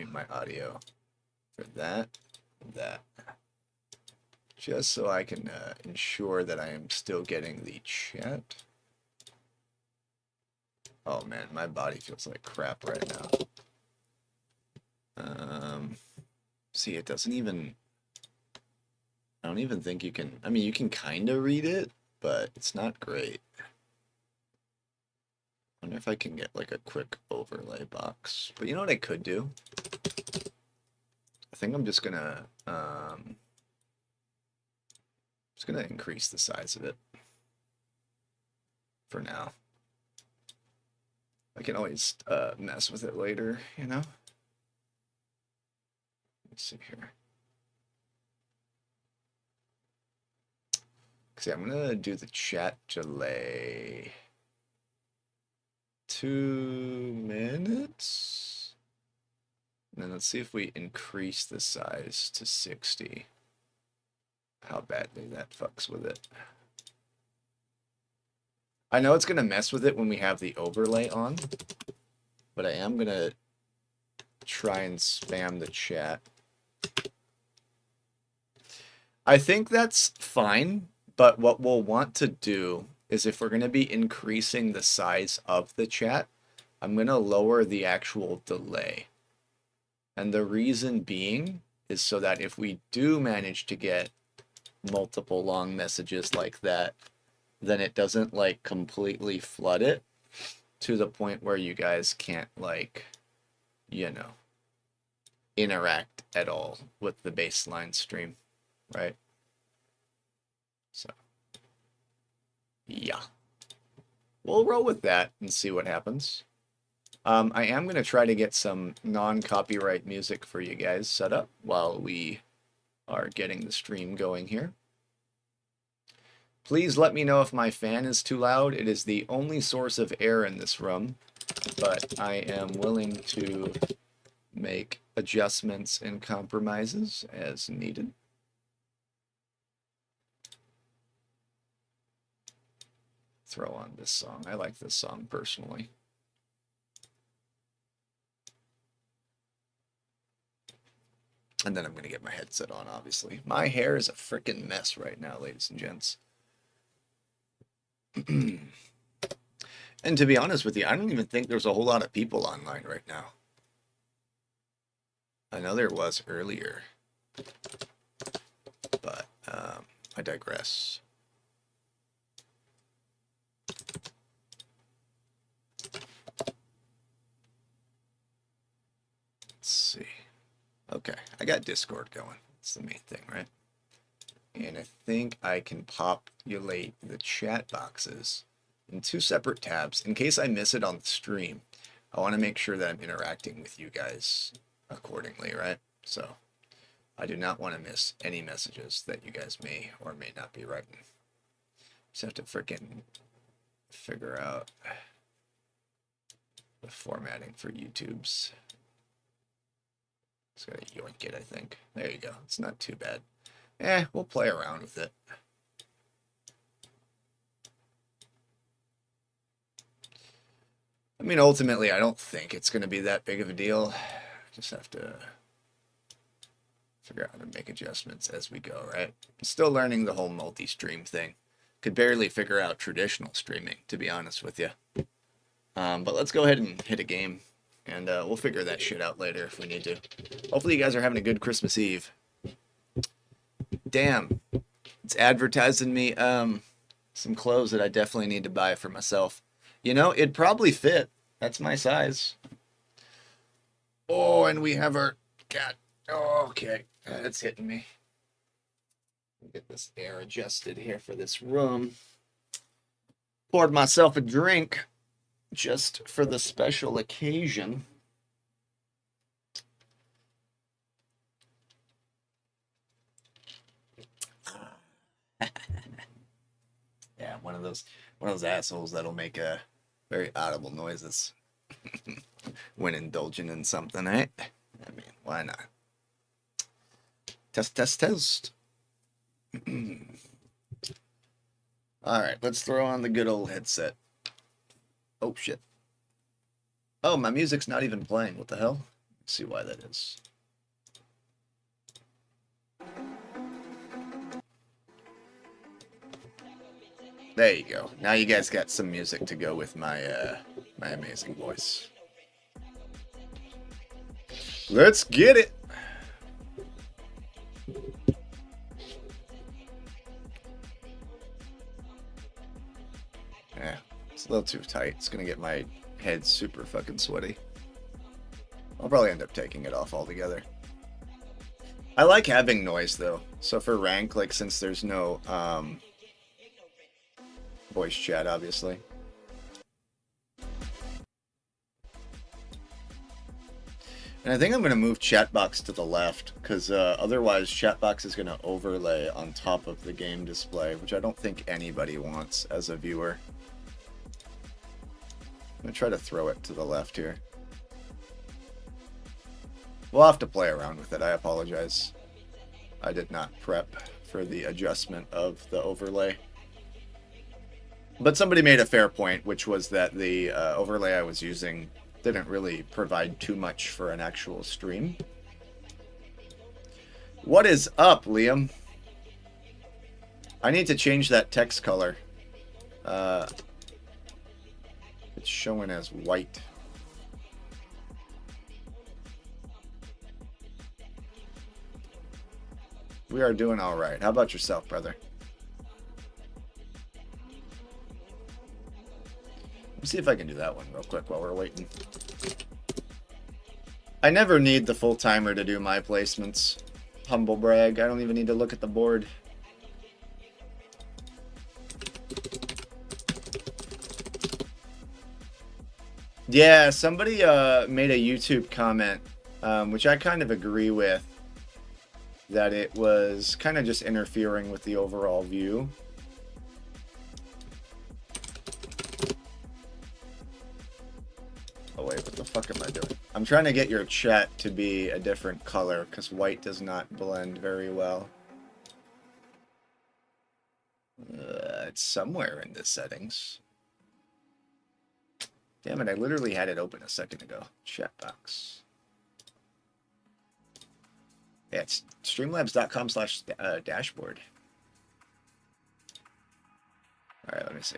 mute my audio for that and that. Just so I can ensure that I am still getting the chat. Oh man, my body feels like crap right now. See, it doesn't even... I don't even think you can... I mean, you can kind of read it, but it's not great. I wonder if I can get like a quick overlay box. But you know what I could do? I think I'm just gonna increase the size of it for now. I can always mess with it later, you know? Let's see here. See, I'm gonna do the chat delay. 2 minutes. And then let's see if we increase the size to 60. How badly that fucks with it. I know it's gonna mess with it when we have the overlay on, but I am gonna try and spam the chat. I think that's fine, but what we'll want to do is if we're going to be increasing the size of the chat, I'm going to lower the actual delay. And the reason being is so that if we do manage to get multiple long messages like that, then it doesn't like completely flood it to the point where you guys can't like, you know, interact at all with the baseline stream, right? So, yeah. We'll roll with that and see what happens. I am going to try to get some non-copyright music for you guys set up while we are getting the stream going here. Please let me know if my fan is too loud. It is the only source of air in this room, but I am willing to make adjustments and compromises as needed. Throw on this song. I like this song personally. And then I'm going to get my headset on, obviously. My hair is a freaking mess right now, ladies and gents. And to be honest with you, I don't even think there's a whole lot of people online right now. I know there was earlier, but I digress. Let's see. Okay, I got Discord going. That's the main thing, right? And I think I can populate the chat boxes in 2 separate tabs. In case I miss it on the stream, I want to make sure that I'm interacting with you guys accordingly, right? So I do not want to miss any messages that you guys may or may not be writing. Just have to freaking figure out the formatting for YouTube's. Just gotta yoink it, I think. There you go. It's not too bad. We'll play around with it. I mean, ultimately, I don't think it's going to be that big of a deal. Just have to figure out how to make adjustments as we go, right? I'm still learning the whole multi-stream thing. Could barely figure out traditional streaming, to be honest with you. But let's go ahead and hit a game, and we'll figure that shit out later if we need to. Hopefully you guys are having a good Christmas Eve. Damn, it's advertising me some clothes that I definitely need to buy for myself. You know, it'd probably fit. That's my size. Oh, and we have our cat. Oh, okay, that's hitting me. Get this air adjusted here for this room. Poured myself a drink just for the special occasion. Yeah, one of those assholes that'll make very audible noises when indulging in something, right? I mean, why not? Test, test, test. All right, let's throw on the good old headset. Oh, shit. Oh, my music's not even playing. What the hell? Let's see why that is. There you go. Now you guys got some music to go with my my amazing voice. Let's get it. Yeah, it's a little too tight. It's gonna get my head super fucking sweaty. I'll probably end up taking it off altogether. I like having noise though. So for rank, like since there's no voice chat, obviously. And I think I'm going to move chatbox to the left, because otherwise chatbox is going to overlay on top of the game display, which I don't think anybody wants as a viewer. I'm going to try to throw it to the left here. We'll have to play around with it, I apologize. I did not prep for the adjustment of the overlay. But somebody made a fair point, which was that the overlay I was using didn't really provide too much for an actual stream. What is up, Liam? I need to change that text color. It's showing as white. We are doing all right. How about yourself, brother? Let's see if I can do that one real quick while we're waiting. I never need the full timer to do my placements. Humble brag. I don't even need to look at the board. Yeah, somebody made a YouTube comment, which I kind of agree with, that it was kind of just interfering with the overall view. Oh wait, what the fuck am I doing? I'm trying to get your chat to be a different color, because white does not blend very well. It's somewhere in the settings. Damn it, I literally had it open a second ago. Chat box. Yeah, it's streamlabs.com/dashboard. Alright, let me see.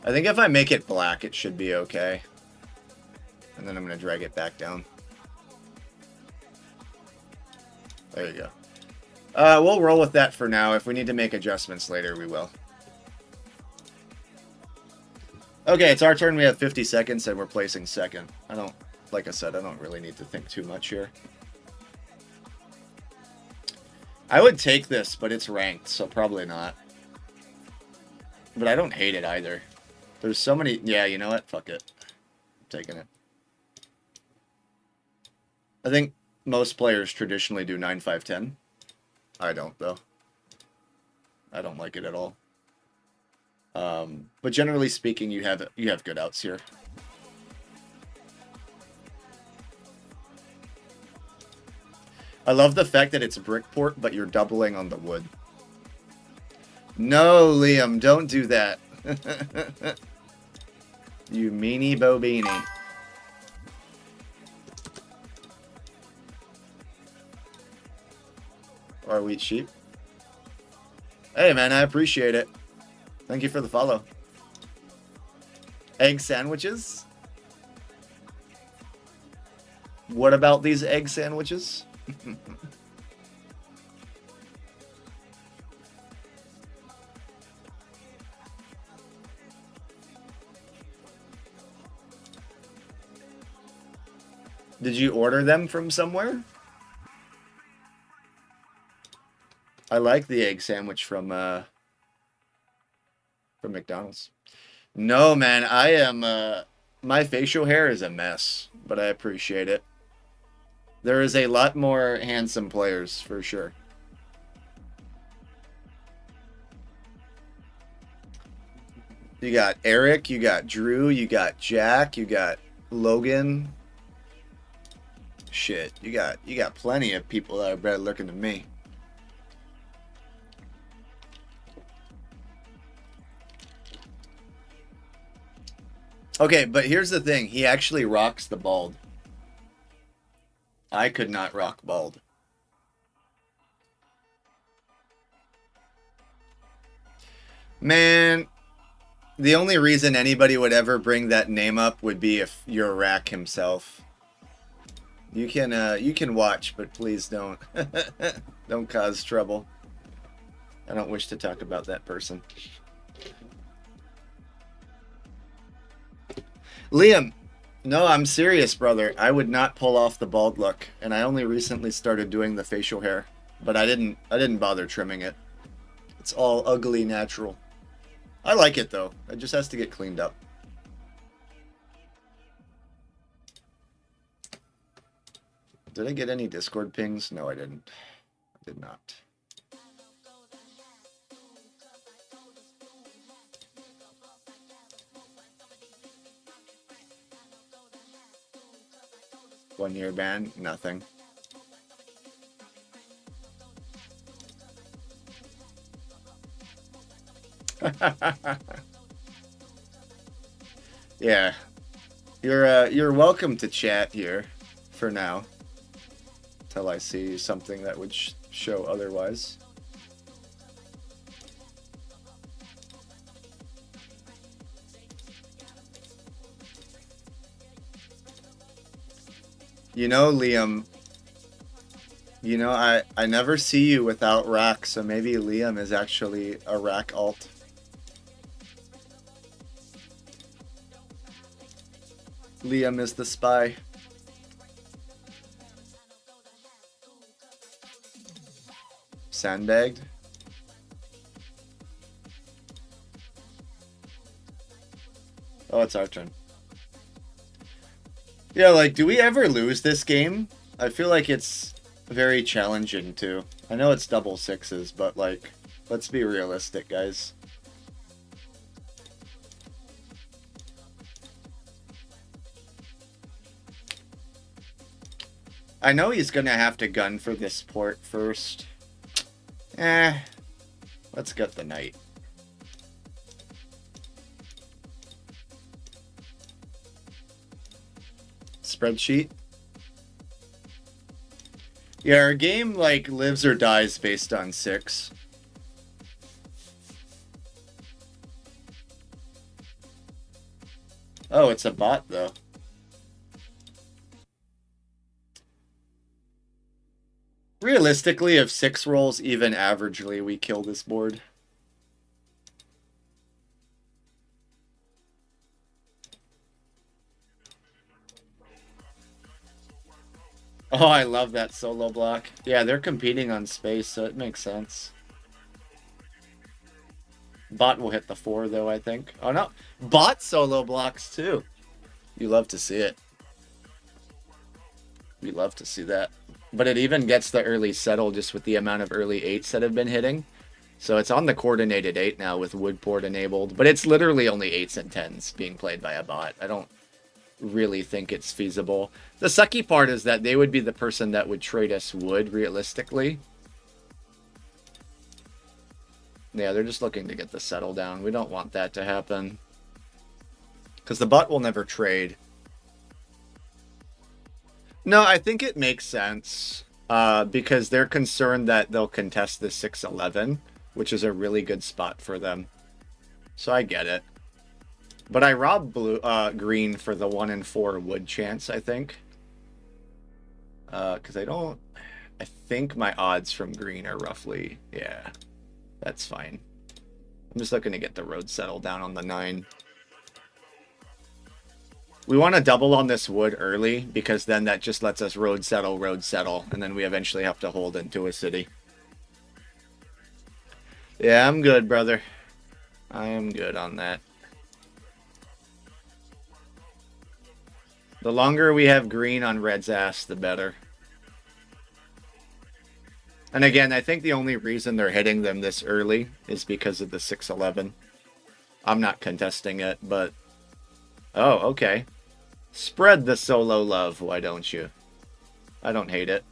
I think if I make it black, it should be okay. And then I'm going to drag it back down. There you go. We'll roll with that for now. If we need to make adjustments later, we will. Okay, it's our turn. We have 50 seconds, and we're placing second. Like I said, I don't really need to think too much here. I would take this, but it's ranked, so probably not. But I don't hate it either. There's so many... Yeah, you know what? Fuck it. I'm taking it. I think most players traditionally do 9-5-10. I don't, though. I don't like it at all. But generally speaking, you have good outs here. I love the fact that it's brickport, but you're doubling on the wood. No, Liam, don't do that. You meanie bobini. Or wheat sheep. Hey, man, I appreciate it. Thank you for the follow. Egg sandwiches? What about these egg sandwiches? Did you order them from somewhere? I like the egg sandwich from McDonald's. No, man, I am my facial hair is a mess, but I appreciate it. There is a lot more handsome players for sure. You got Eric, you got Drew, you got Jack, you got Logan. Shit, you got plenty of people that are better looking than me. Okay, but here's the thing. He actually rocks the bald. I could not rock bald. Man, the only reason anybody would ever bring that name up would be if you're Rack himself. You can watch, but please don't. Don't cause trouble. I don't wish to talk about that person. Liam, no, I'm serious, brother. I would not pull off the bald look, and I only recently started doing the facial hair, but I didn't bother trimming it. It's all ugly natural. I like it though. It just has to get cleaned up. Did I get any Discord pings? No, I didn't. I did not. One-year ban? Nothing. Yeah. You're welcome to chat here for now. Till I see something that would show otherwise. You know, Liam, you know, I never see you without Rack, so maybe Liam is actually a Rack alt. Liam is the spy. Sandbagged? Oh, it's our turn. Yeah, like, do we ever lose this game? I feel like it's very challenging, too. I know it's double sixes, but, like, let's be realistic, guys. I know he's gonna have to gun for this port first. Let's get the knight. Spreadsheet. Yeah, our game, like, lives or dies based on 6. Oh, it's a bot, though. Realistically, if 6 rolls even averagely, we kill this board. Oh, I love that solo block. Yeah, they're competing on space, so it makes sense. Bot will hit the 4, though, I think. Oh, no. Bot solo blocks, too. You love to see it. We love to see that. But it even gets the early settle just with the amount of early 8s that have been hitting. So it's on the coordinated 8 now with Woodport enabled. But it's literally only 8s and 10s being played by a bot. I don't really think it's feasible. The sucky part is that they would be the person that would trade us wood, realistically. Yeah, they're just looking to get the settle down. We don't want that to happen. Because the bot will never trade. No, I think it makes sense. Because they're concerned that they'll contest the 6-11, which is a really good spot for them. So I get it. But I robbed green for the 1 in 4 wood chance, I think. Because I think my odds from green are roughly, yeah, that's fine. I'm just looking to get the road settle down on the 9. We want to double on this wood early, because then that just lets us road settle, and then we eventually have to hold into a city. Yeah, I'm good, brother. I am good on that. The longer we have green on red's ass, the better. And again, I think the only reason they're hitting them this early is because of the 6-11. I'm not contesting it, but... Oh, okay. Spread the solo love, why don't you? I don't hate it.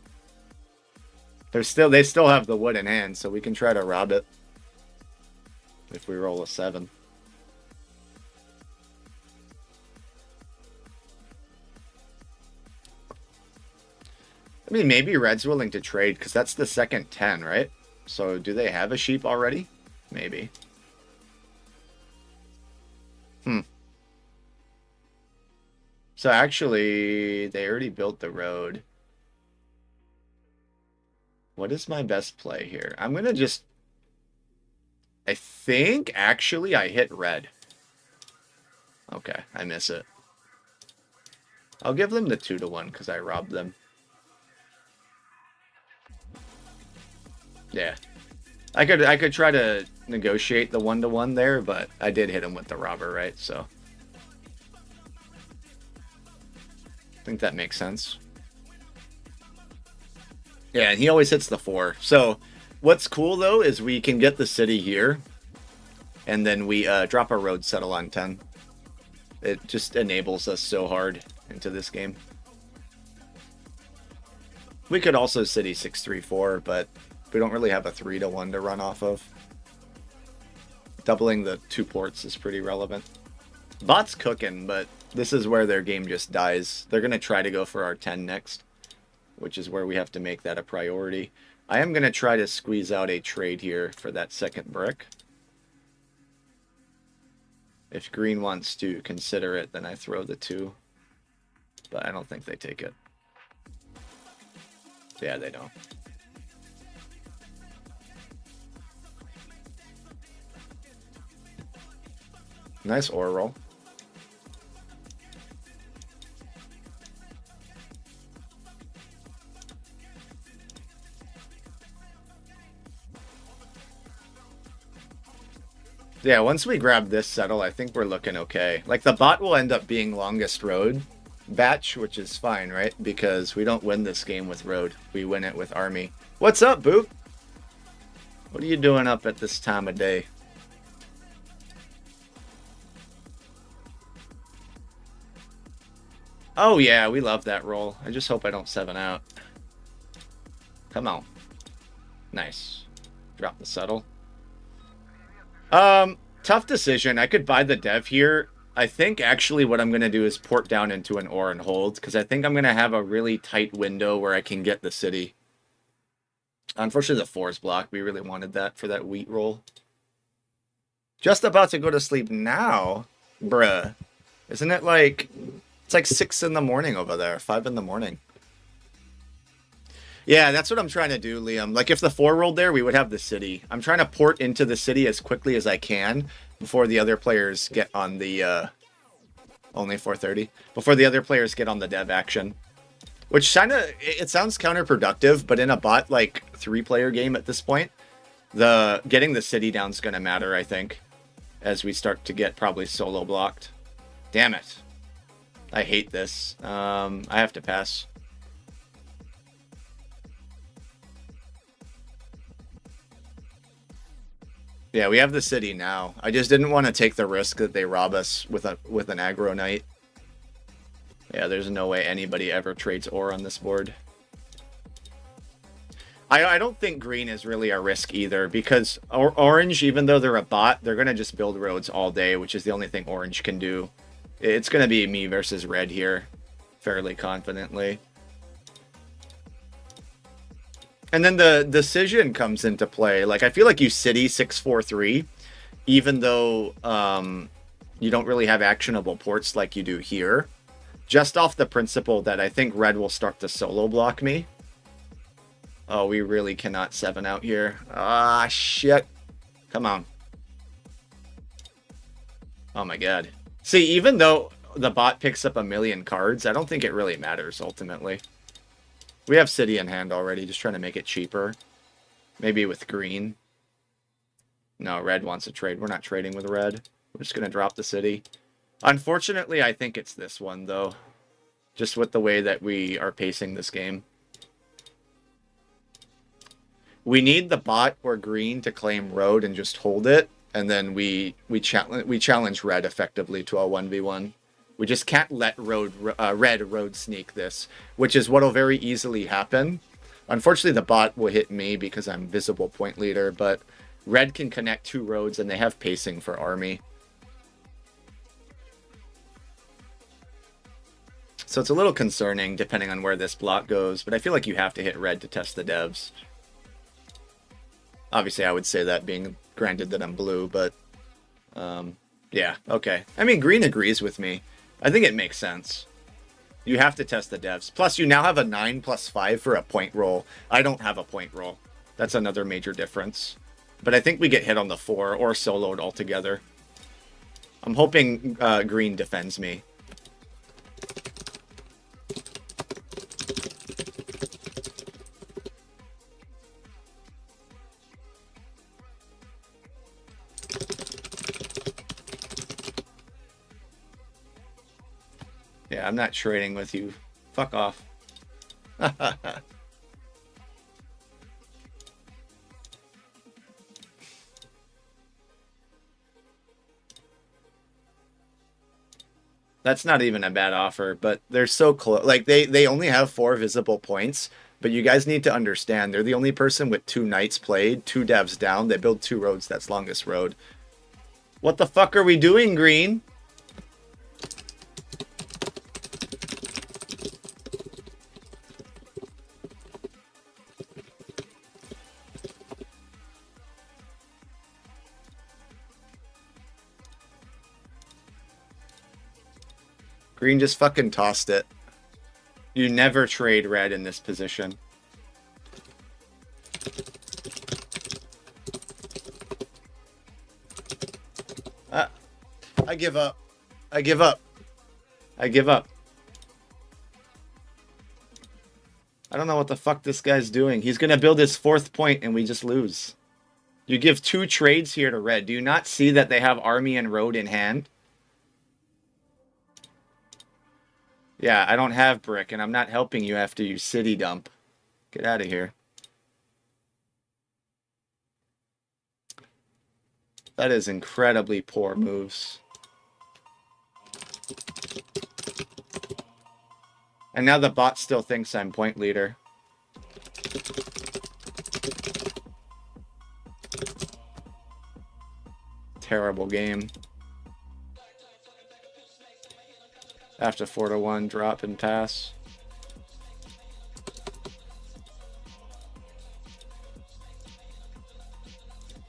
They still have the wood in hand, so we can try to rob it. If we roll a 7. mean, maybe red's willing to trade because that's the second 10, right? So do they have a sheep already? Maybe. So actually, they already built the road. What is my best play here? I'm going to just... I think, actually, I hit red. Okay, I miss it. I'll give them the 2-1 because I robbed them. Yeah. I could try to negotiate the 1-1 there, but I did hit him with the robber, right? So I think that makes sense. Yeah, and he always hits the 4. So what's cool though is we can get the city here, and then we drop our road settle on 10. It just enables us so hard into this game. We could also city 6-3-4, but we don't really have a 3-1 to run off of. Doubling the 2 ports is pretty relevant. Bot's cooking, but this is where their game just dies. They're going to try to go for our 10 next, which is where we have to make that a priority. I am going to try to squeeze out a trade here for that second brick. If green wants to consider it, then I throw the 2. But I don't think they take it. Yeah, they don't. Nice ore roll. Yeah, once we grab this settle, I think we're looking okay. Like, the bot will end up being longest road batch, which is fine, right? Because we don't win this game with road. We win it with army. What's up, Boop? What are you doing up at this time of day? Oh, yeah, we love that roll. I just hope I don't 7 out. Come on. Nice. Drop the settle. Tough decision. I could buy the dev here. I think actually what I'm going to do is port down into an ore and hold, because I think I'm going to have a really tight window where I can get the city. Unfortunately, the 4 is blocked. We really wanted that for that wheat roll. Just about to go to sleep now? Bruh. Isn't it like... It's like 6 in the morning over there. 5 in the morning. Yeah, that's what I'm trying to do, Liam. Like, if the 4 rolled there, we would have the city. I'm trying to port into the city as quickly as I can before the other players get on the... only 4:30. Before the other players get on the dev action. Which kind of... It sounds counterproductive, but in a bot, like, 3-player game at this point, getting the city down is going to matter, I think. As we start to get probably solo blocked. Damn it. I hate this. I have to pass. Yeah, we have the city now. I just didn't want to take the risk that they rob us with an aggro knight. Yeah, there's no way anybody ever trades ore on this board. I don't think green is really a risk either, because orange, even though they're a bot, they're going to just build roads all day, which is the only thing orange can do. It's going to be me versus red here, fairly confidently. And then the decision comes into play. Like, I feel like you city 6-4-3, even though you don't really have actionable ports like you do here. Just off the principle that I think red will start to solo block me. Oh, we really cannot 7 out here. Ah, shit. Come on. Oh my god. See, even though the bot picks up 1,000,000 cards, I don't think it really matters ultimately. We have city in hand already, just trying to make it cheaper. Maybe with green. No, red wants a trade. We're not trading with red. We're just going to drop the city. Unfortunately, I think it's this one, though. Just with the way that we are pacing this game. We need the bot or green to claim road and just hold it. And then we challenge red effectively to a 1v1. We just can't let red road sneak this, which is what will very easily happen. Unfortunately, the bot will hit me because I'm visible point leader, but red can connect 2 roads and they have pacing for army. So it's a little concerning depending on where this block goes, but I feel like you have to hit red to test the devs. Obviously, I would say that being granted that I'm blue, but yeah, okay. I mean, green agrees with me. I think it makes sense. You have to test the devs. Plus, you now have a 9+5 for a point roll. I don't have a point roll. That's another major difference. But I think we get hit on the 4 or soloed altogether. I'm hoping green defends me. Yeah, I'm not trading with you. Fuck off. That's not even a bad offer, but they're so close. Like, they only have 4 visible points, but you guys need to understand, they're the only person with 2 knights played, 2 devs down. They build 2 roads, that's longest road. What the fuck are we doing, green? Green just fucking tossed it. You never trade red in this position. I give up. I give up. I give up. I don't know what the fuck this guy's doing. He's going to build his 4th point and we just lose. You give 2 trades here to red. Do you not see that they have army and road in hand? Yeah, I don't have brick, and I'm not helping you after you city dump. Get out of here. That is incredibly poor moves. And now the bot still thinks I'm point leader. Terrible game. After 4-1, drop and pass.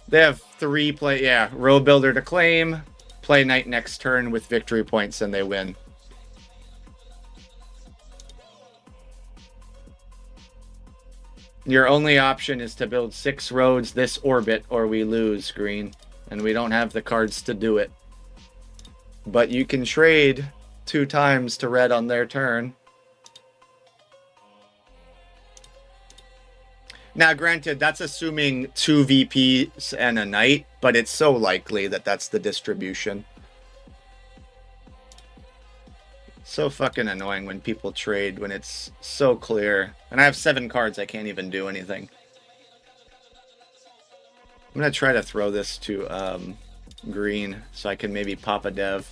They have 3 play, yeah, row builder to claim, play knight next turn with victory points, and they win. Your only option is to build 6 roads this orbit, or we lose, green, and we don't have the cards to do it. But you can trade 2 times to red on their turn. Now, granted, that's assuming 2 VPs and a knight, but it's so likely that that's the distribution. So fucking annoying when people trade when it's so clear. And I have 7 cards, I can't even do anything. I'm gonna try to throw this to green so I can maybe pop a dev.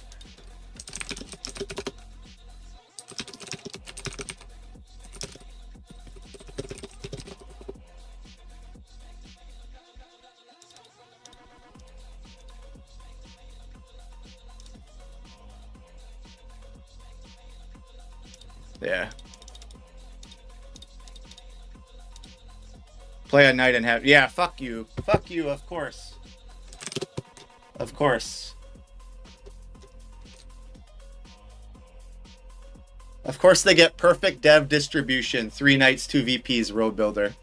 Yeah. Play a knight and have... Yeah, fuck you. Fuck you, of course. Of course. Of course they get perfect dev distribution. 3 knights, 2 VPs, road builder.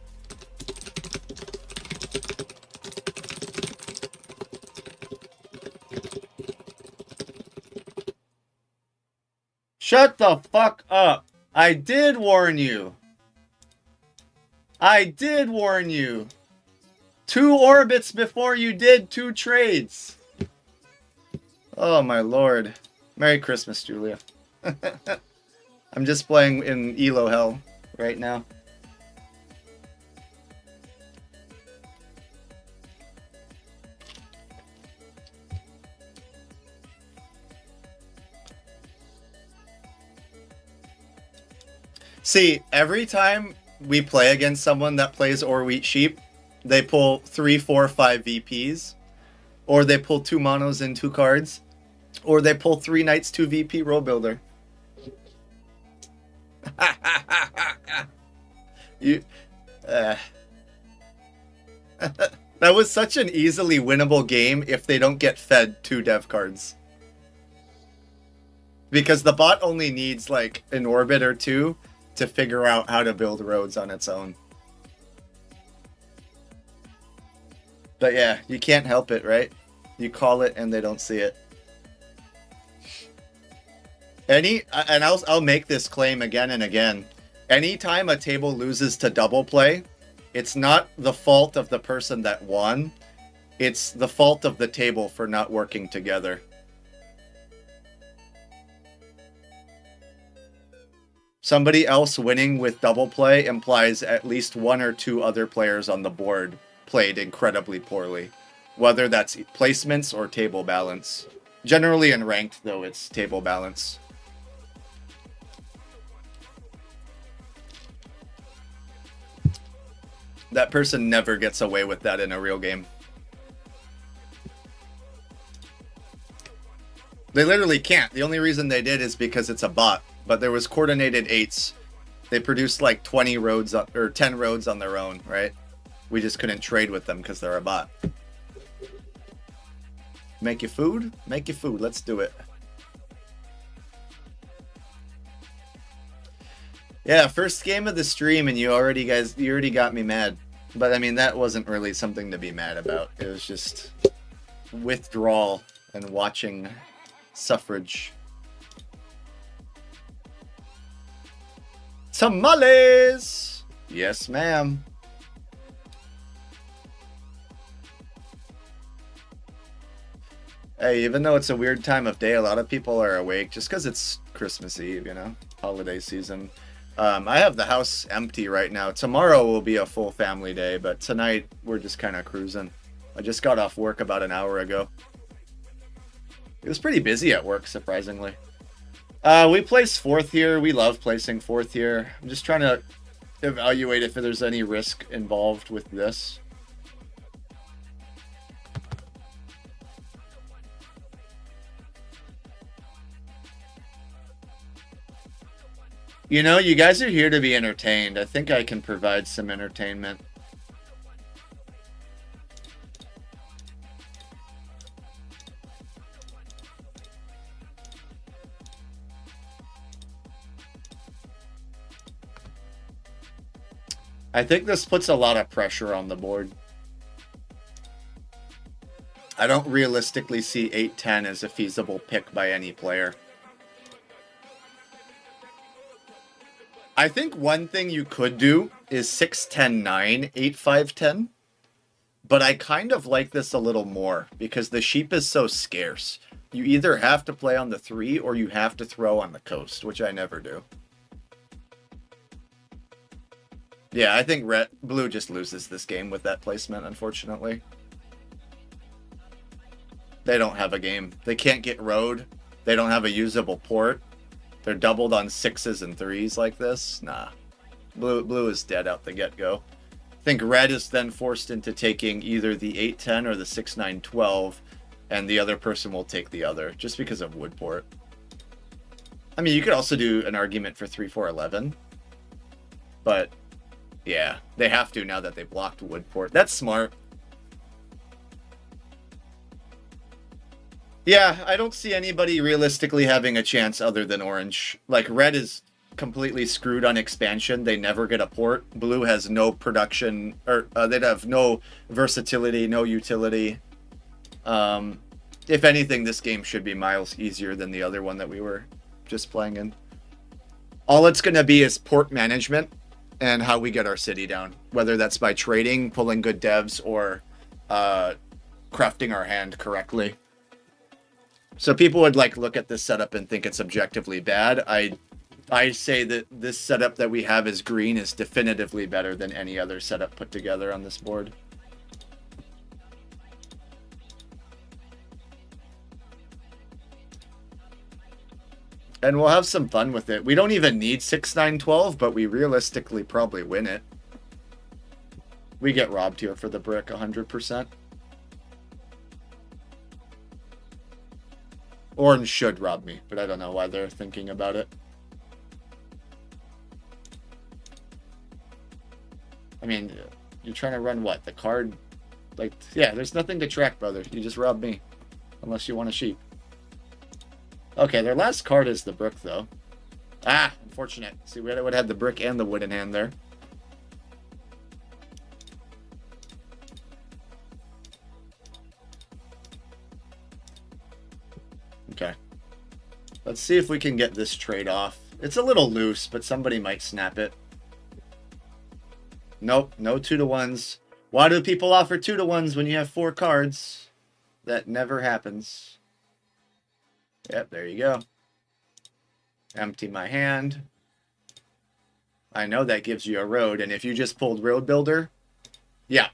Shut the fuck up. I did warn you. I did warn you. 2 orbits before you did 2 trades. Oh my lord. Merry Christmas, Julia. I'm just playing in Elo hell right now. See, every time we play against someone that plays or wheat sheep, they pull 3, 4, 5 VPs, or they pull 2 monos and 2 cards, or they pull 3 knights, 2 VP row builder. You, uh, that was such an easily winnable game if they don't get fed 2 dev cards. Because the bot only needs like an orbit or 2 to figure out how to build roads on its own. But yeah, you can't help it, right? You call it and they don't see it. And I'll make this claim again and again. Anytime a table loses to double play, it's not the fault of the person that won. It's the fault of the table for not working together. Somebody else winning with double play implies at least 1 or 2 other players on the board played incredibly poorly, whether that's placements or table balance. Generally in ranked, though, it's table balance. That person never gets away with that in a real game. They literally can't. The only reason they did is because it's a bot. But there was coordinated 8s. They produced like 20 roads or 10 roads on their own, right? We just couldn't trade with them because they're a bot. Make you food? Make you food. Let's do it. Yeah, first game of the stream and you already got me mad. But I mean, that wasn't really something to be mad about. It was just withdrawal and watching suffrage. Tamales! Yes, ma'am. Hey, even though it's a weird time of day, a lot of people are awake just because it's Christmas Eve, you know, holiday season. I have the house empty right now. Tomorrow will be a full family day, but tonight we're just kind of cruising. I just got off work about an hour ago. It was pretty busy at work, surprisingly. We place 4th here. We love placing 4th here. I'm just trying to evaluate if there's any risk involved with this. You know, you guys are here to be entertained. I think I can provide some entertainment. I think this puts a lot of pressure on the board. I don't realistically see 8-10 as a feasible pick by any player. I think one thing you could do is 6-10-9, 8-5-10. But I kind of like this a little more because the sheep is so scarce. You either have to play on the 3 or you have to throw on the coast, which I never do. Yeah, I think blue just loses this game with that placement, unfortunately. They don't have a game. They can't get road. They don't have a usable port. They're doubled on 6s and 3s like this. Nah. Blue is dead out the get-go. I think red is then forced into taking either the 8-10 or the 6-9-12, and the other person will take the other, just because of wood port. I mean, you could also do an argument for 3-4-11, but yeah, they have to now that they blocked wood port. That's smart. Yeah, I don't see anybody realistically having a chance other than orange. Like, red is completely screwed on expansion. They never get a port. Blue has no production, or they'd have no versatility, no utility. If anything, this game should be miles easier than the other one that we were just playing in. All it's going to be is port management and how we get our city down. Whether that's by trading, pulling good devs, or crafting our hand correctly. So people would like look at this setup and think it's objectively bad. I say that this setup that we have as green is definitively better than any other setup put together on this board. And we'll have some fun with it. We don't even need 6-9-12, but we realistically probably win it. We get robbed here for the brick 100%. Orange should rob me, but I don't know why they're thinking about it. I mean, you're trying to run what? The card? Like, yeah, there's nothing to track, brother. You just robbed me. Unless you want a sheep. Okay, their last card is the brook, though. Ah, unfortunate. See, we would have had the brick and the wood in hand there. Okay. Let's see if we can get this trade off. It's a little loose, but somebody might snap it. Nope, no 2-to-1s. Why do people offer 2-to-1s when you have 4 cards? That never happens. Yep, there you go. Empty my hand. I know that gives you a road, and if you just pulled Road Builder, yeah.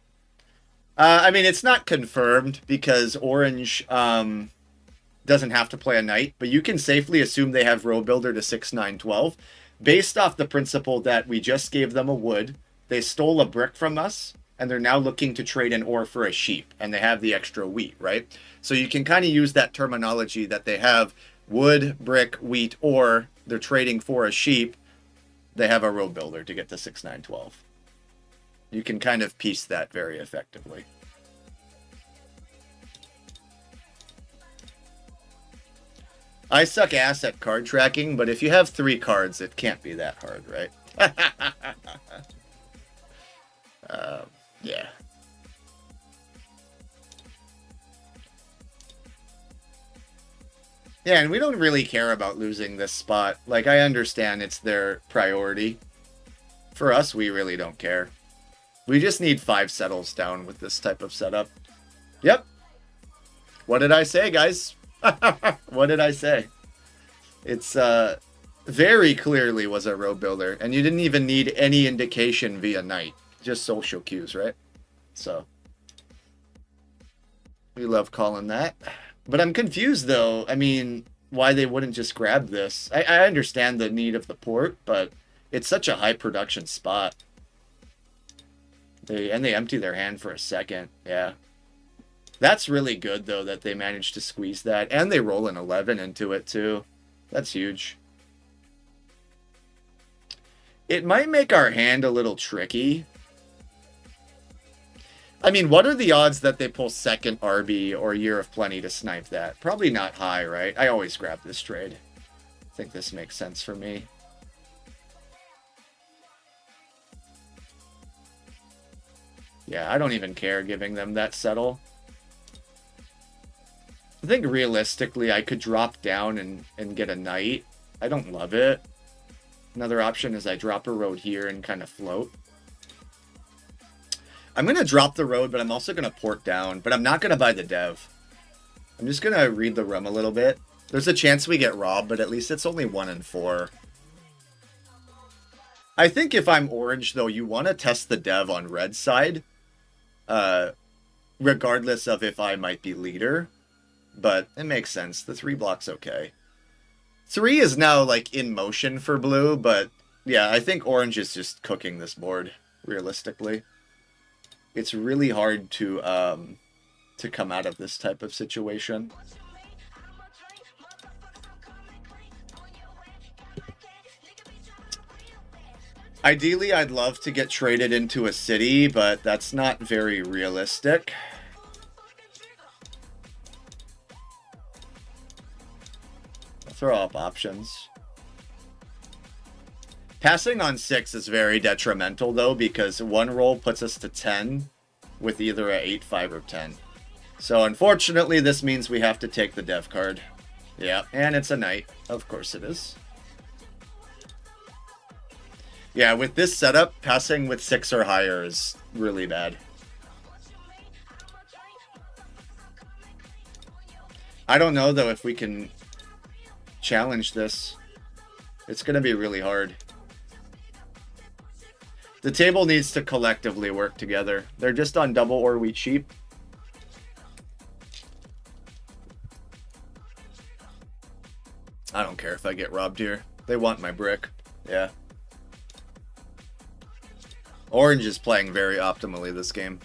I mean, it's not confirmed because orange doesn't have to play a knight, but you can safely assume they have Road Builder to 6, 9, 12, based off the principle that we just gave them a wood, they stole a brick from us, and they're now looking to trade an ore for a sheep, and they have the extra wheat, right? So you can kind of use that terminology that they have wood, brick, wheat, or they're trading for a sheep, they have a Road Builder to get to 6, 9, 12. You can kind of piece that very effectively. I suck ass at card tracking, but if you have 3 cards, it can't be that hard, right? Yeah. Yeah, and we don't really care about losing this spot. Like, I understand it's their priority. For us, we really don't care. We just need 5 settles down with this type of setup. Yep. What did I say, guys? What did I say? It's very clearly was a Road Builder, and you didn't even need any indication via knight. Just social cues, right? So we love calling that. But I'm confused, though. I mean, why they wouldn't just grab this. I understand the need of the port, but it's such a high production spot. They empty their hand for a second. Yeah. That's really good, though, that they managed to squeeze that. And they roll an 11 into it, too. That's huge. It might make our hand a little tricky. I mean, what are the odds that they pull second RB or Year of Plenty to snipe that? Probably not high, right? I always grab this trade. I think this makes sense for me. Yeah, I don't even care giving them that settle. I think realistically I could drop down and get a knight. I don't love it. Another option is I drop a road here and kind of float. I'm going to drop the road, but I'm also going to port down. But I'm not going to buy the dev. I'm just going to read the room a little bit. There's a chance we get robbed, but at least it's only 1 in 4. I think if I'm orange, though, you want to test the dev on red side. Regardless of if I might be leader. But it makes sense. The 3 block's okay. 3 is now, like, in motion for blue, but yeah, I think orange is just cooking this board, realistically. It's really hard to come out of this type of situation. Ideally, I'd love to get traded into a city, but that's not very realistic. I'll throw up options. Passing on 6 is very detrimental, though, because 1 roll puts us to 10 with either a 8, 5, or 10. So, unfortunately, this means we have to take the dev card. Yeah, and it's a knight. Of course it is. Yeah, with this setup, passing with 6 or higher is really bad. I don't know, though, if we can challenge this. It's going to be really hard. The table needs to collectively work together. They're just on double or wheat sheep. I don't care if I get robbed here. They want my brick. Yeah. Orange is playing very optimally this game.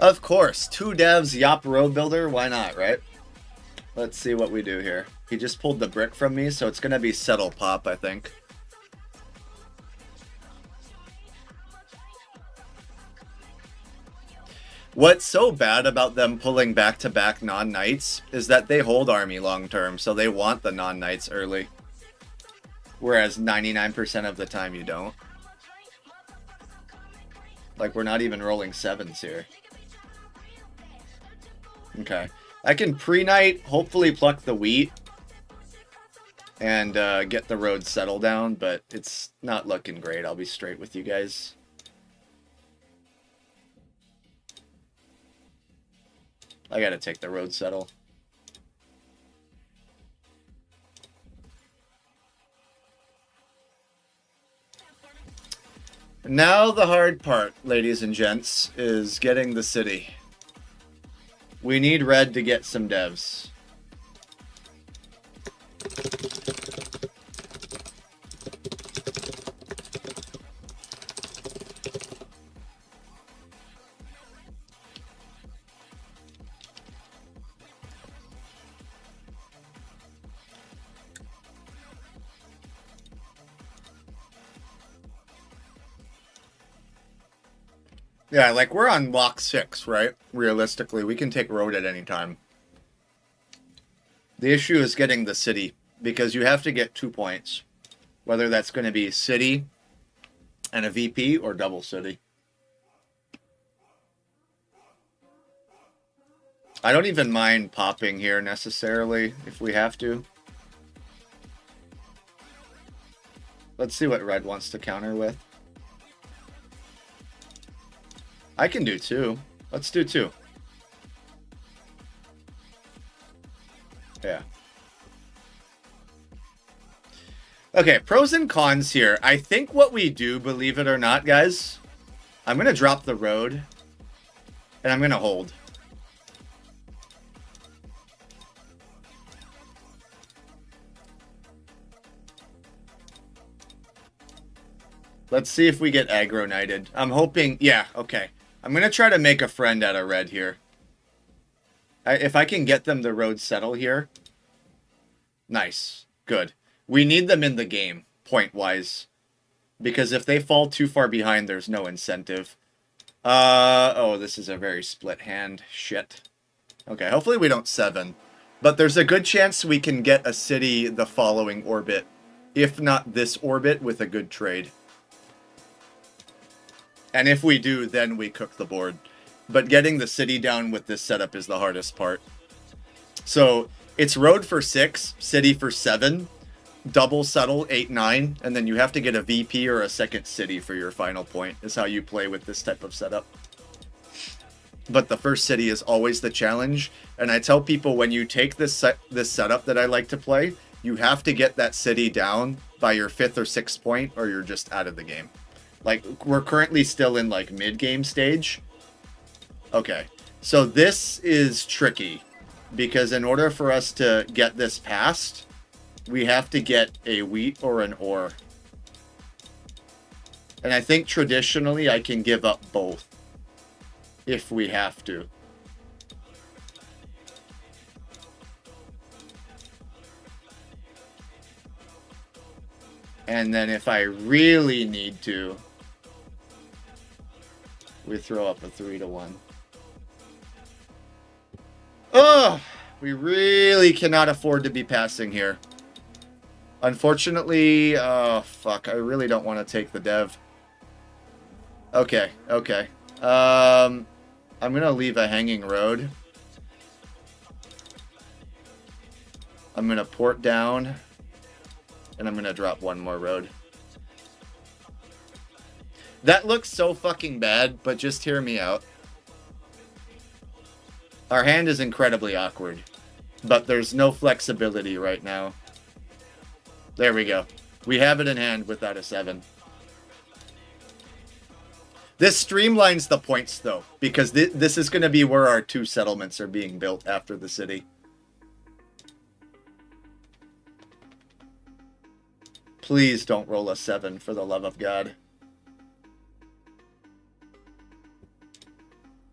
Of course, 2 devs, Yop Road Builder, why not, right? Let's see what we do here. He just pulled the brick from me, so it's going to be Settle Pop, I think. What's so bad about them pulling back-to-back non-knights is that they hold army long-term, so they want the non-knights early. Whereas 99% of the time you don't. Like, we're not even rolling 7s here. Okay. I can pre-knight, hopefully pluck the wheat, and get the road settled down, but it's not looking great. I'll be straight with you guys. I gotta take the road settle. Now the hard part, ladies and gents, is getting the city. We need red to get some devs. Yeah, like, we're on lock 6, right? Realistically, we can take road at any time. The issue is getting the city, because you have to get 2 points. Whether that's going to be city and a VP or double city. I don't even mind popping here necessarily, if we have to. Let's see what red wants to counter with. I can do 2. Let's do 2. Yeah. Okay, pros and cons here. I think what we do, believe it or not, guys, I'm going to drop the road, and I'm going to hold. Let's see if we get aggro knighted. I'm hoping, yeah, okay. I'm going to try to make a friend out of red here. If I can get them the road settle here. Nice. Good. We need them in the game, point-wise. Because if they fall too far behind, there's no incentive. Oh, this is a very split hand. Shit. Okay, hopefully we don't 7. But there's a good chance we can get a city the following orbit. If not this orbit, with a good trade. And if we do, then we cook the board. But getting the city down with this setup is the hardest part. So it's road for 6, city for 7, double settle 8, 9, and then you have to get a VP or a second city for your final point, is how you play with this type of setup. But the first city is always the challenge. And I tell people, when you take this setup that I like to play, you have to get that city down by your 5th or 6th point, or you're just out of the game. Like, we're currently still in, like, mid-game stage. Okay. So this is tricky. Because in order for us to get this passed, we have to get a wheat or an ore. And I think traditionally I can give up both. If we have to. And then if I really need to, we throw up a 3-1. Ugh! We really cannot afford to be passing here. Unfortunately, oh, fuck. I really don't want to take the dev. Okay, okay. I'm going to leave a hanging road. I'm going to port down. And I'm going to drop one more road. That looks so fucking bad, but just hear me out. Our hand is incredibly awkward. But there's no flexibility right now. There we go. We have it in hand without a 7. This streamlines the points, though, because this is going to be where our 2 settlements are being built after the city. Please don't roll a 7, for the love of God.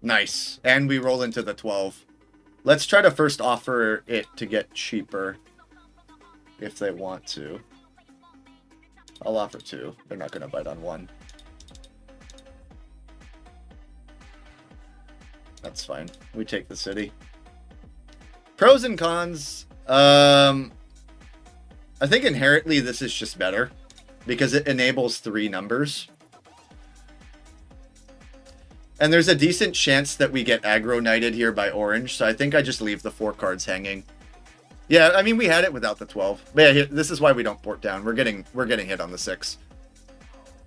Nice. And we roll into the 12. Let's try to first offer it to get cheaper. If they want to. I'll offer 2. They're not going to bite on 1. That's fine. We take the city. Pros and cons. I think inherently this is just better. Because it enables 3 numbers. And there's a decent chance that we get aggro knighted here by orange. So I think I just leave the 4 cards hanging. Yeah, I mean, we had it without the 12. But yeah, this is why we don't port down. We're getting hit on the 6.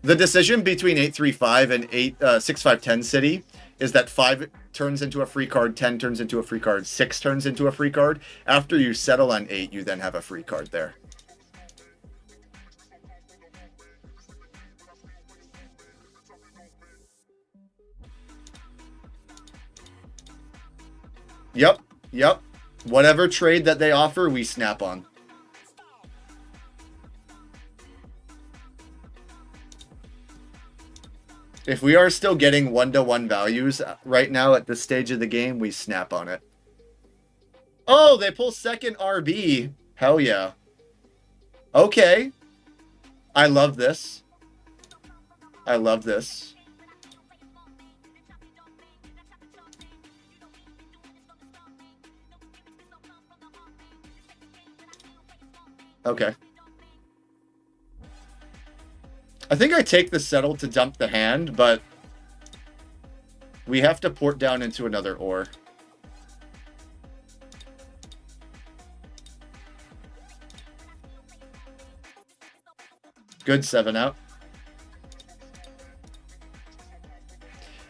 The decision between 8-3-5 and 6-5-10 city is that 5 turns into a free card, 10 turns into a free card, 6 turns into a free card. After you settle on 8, you then have a free card there. Yep. Whatever trade that they offer, we snap on. If we are still getting 1-to-1 values right now at this stage of the game, we snap on it. Oh, they pull second RB. Hell yeah. Okay. I love this. I love this. Okay. I think I take the settle to dump the hand, but we have to port down into another ore. Good 7 out.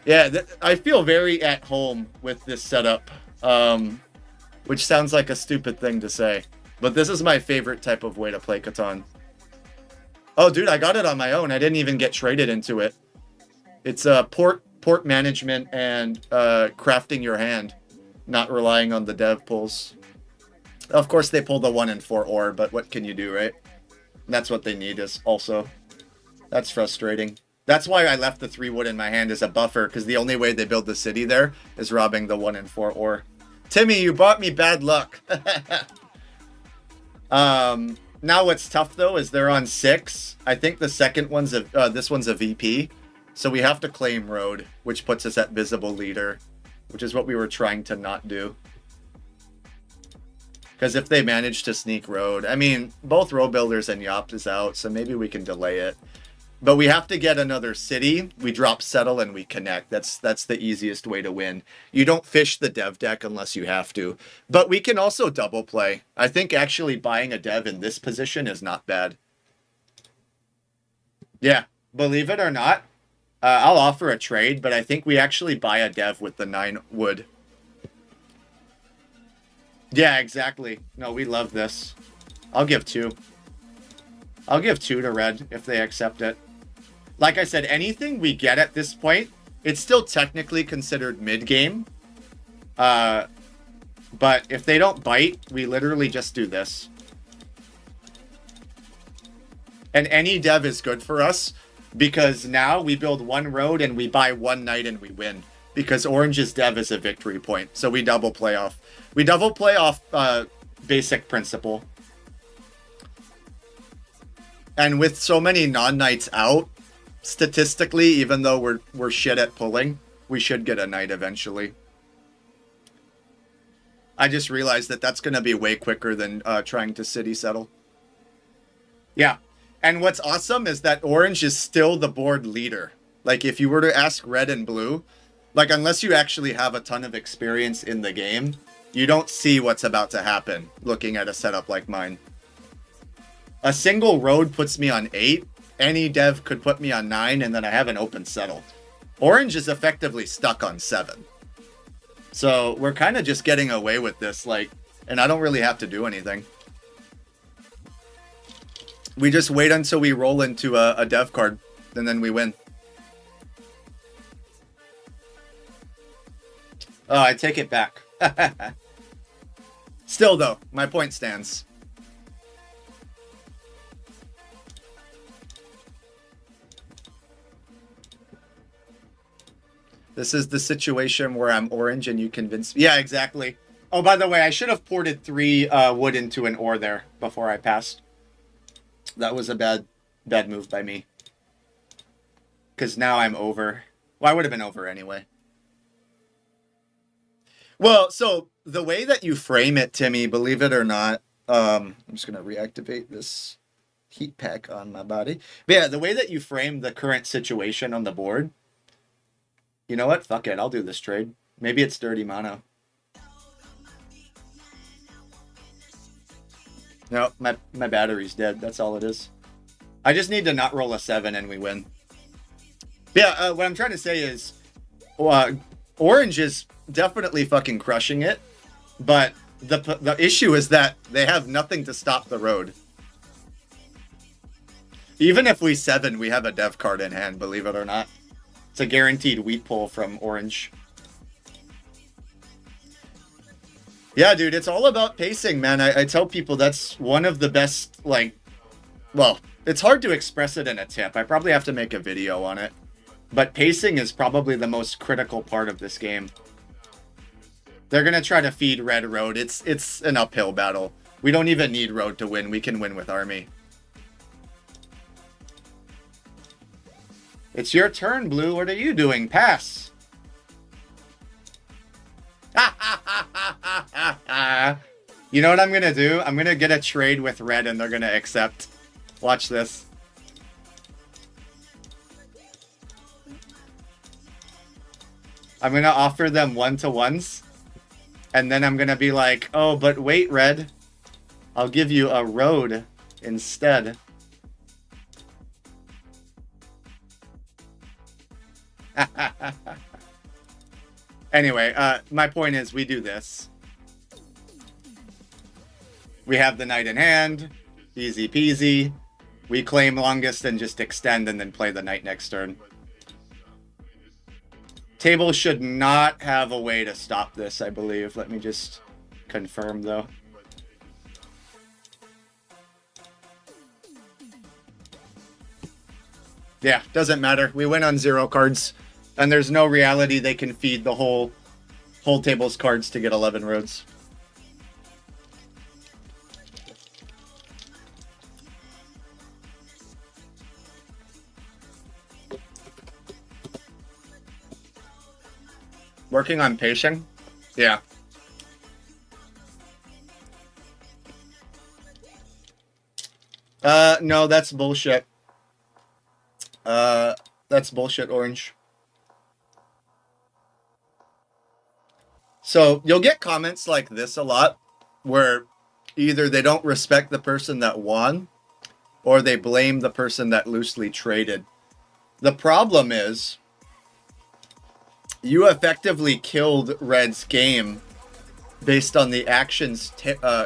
Yeah, I feel very at home with this setup, which sounds like a stupid thing to say. But this is my favorite type of way to play Catan. Oh, dude, I got it on my own. I didn't even get traded into it. It's port management and crafting your hand, not relying on the dev pulls. Of course, they pull the 1 and 4 ore, but what can you do, right? That's what they need is also. That's frustrating. That's why I left the 3 wood in my hand as a buffer, because the only way they build the city there is robbing the 1 and 4 ore. Timmy, you brought me bad luck. Now what's tough though is they're on 6. I think the second one's this one's a VP, so we have to claim road, which puts us at visible leader, which is what we were trying to not do. Because if they manage to sneak road, I mean, both road builders and Yopt is out, so maybe we can delay it. But we have to get another city. We drop settle and we connect. That's the easiest way to win. You don't fish the dev deck unless you have to. But we can also double play. I think actually buying a dev in this position is not bad. Yeah, believe it or not, I'll offer a trade, but I think we actually buy a dev with the 9 wood. Yeah, exactly. No, we love this. I'll give 2. I'll give 2 to red if they accept it. Like I said, anything we get at this point, it's still technically considered mid-game. But if they don't bite, we literally just do this. And any dev is good for us, because now we build 1 road and we buy 1 knight and we win. Because orange's dev is a victory point, so we double play off. We double play off basic principle. And with so many non-knights out, statistically, even though we're shit at pulling, we should get a knight eventually. I just realized that that's going to be way quicker than trying to city settle. Yeah. And what's awesome is that orange is still the board leader. Like, if you were to ask red and blue, like, unless you actually have a ton of experience in the game, you don't see what's about to happen looking at a setup like mine. A single road puts me on 8. Any dev could put me on 9, and then I have an open settle. Orange is effectively stuck on 7. So we're kind of just getting away with this, like, and I don't really have to do anything. We just wait until we roll into a dev card, and then we win. Oh, I take it back. Still, though, my point stands. This is the situation where I'm orange and you convince me. Yeah, exactly. Oh, by the way, I should have ported 3 wood into an ore there before I passed. That was a bad move by me. Because now I'm over. Well, I would have been over anyway. Well, so the way that you frame it, Timmy, believe it or not, I'm just going to reactivate this heat pack on my body. But yeah, the way that you frame the current situation on the board, you know what? Fuck it. I'll do this trade. Maybe it's dirty mono. No, my battery's dead. That's all it is. I just need to not roll a 7 and we win. Yeah, what I'm trying to say is orange is definitely fucking crushing it, but the issue is that they have nothing to stop the road. Even if we 7, we have a dev card in hand, believe it or not. It's a guaranteed wheat pull from orange. Yeah, dude, it's all about pacing, man. I tell people that's one of the best, like, well, it's hard to express it in a tip. I probably have to make a video on it. But pacing is probably the most critical part of this game. They're going to try to feed red road. It's an uphill battle. We don't even need road to win. We can win with army. It's your turn, Blue. What are you doing? Pass. You know what I'm going to do? I'm going to get a trade with red and they're going to accept. Watch this. I'm going to offer them 1-to-1s. And then I'm going to be like, oh, but wait, red. I'll give you a road instead. Anyway, my point is we do this. We have the knight in hand. Easy peasy. We claim longest and just extend and then play the knight next turn. Table should not have a way to stop this, I believe. Let me just confirm, though. Yeah, doesn't matter. We win on 0 cards. And there's no reality they can feed the whole table's cards to get 11 roads. Working on pacing? Yeah. No, that's bullshit. That's bullshit, Orange. So you'll get comments like this a lot where either they don't respect the person that won or they blame the person that loosely traded. The problem is you effectively killed Red's game based on the actions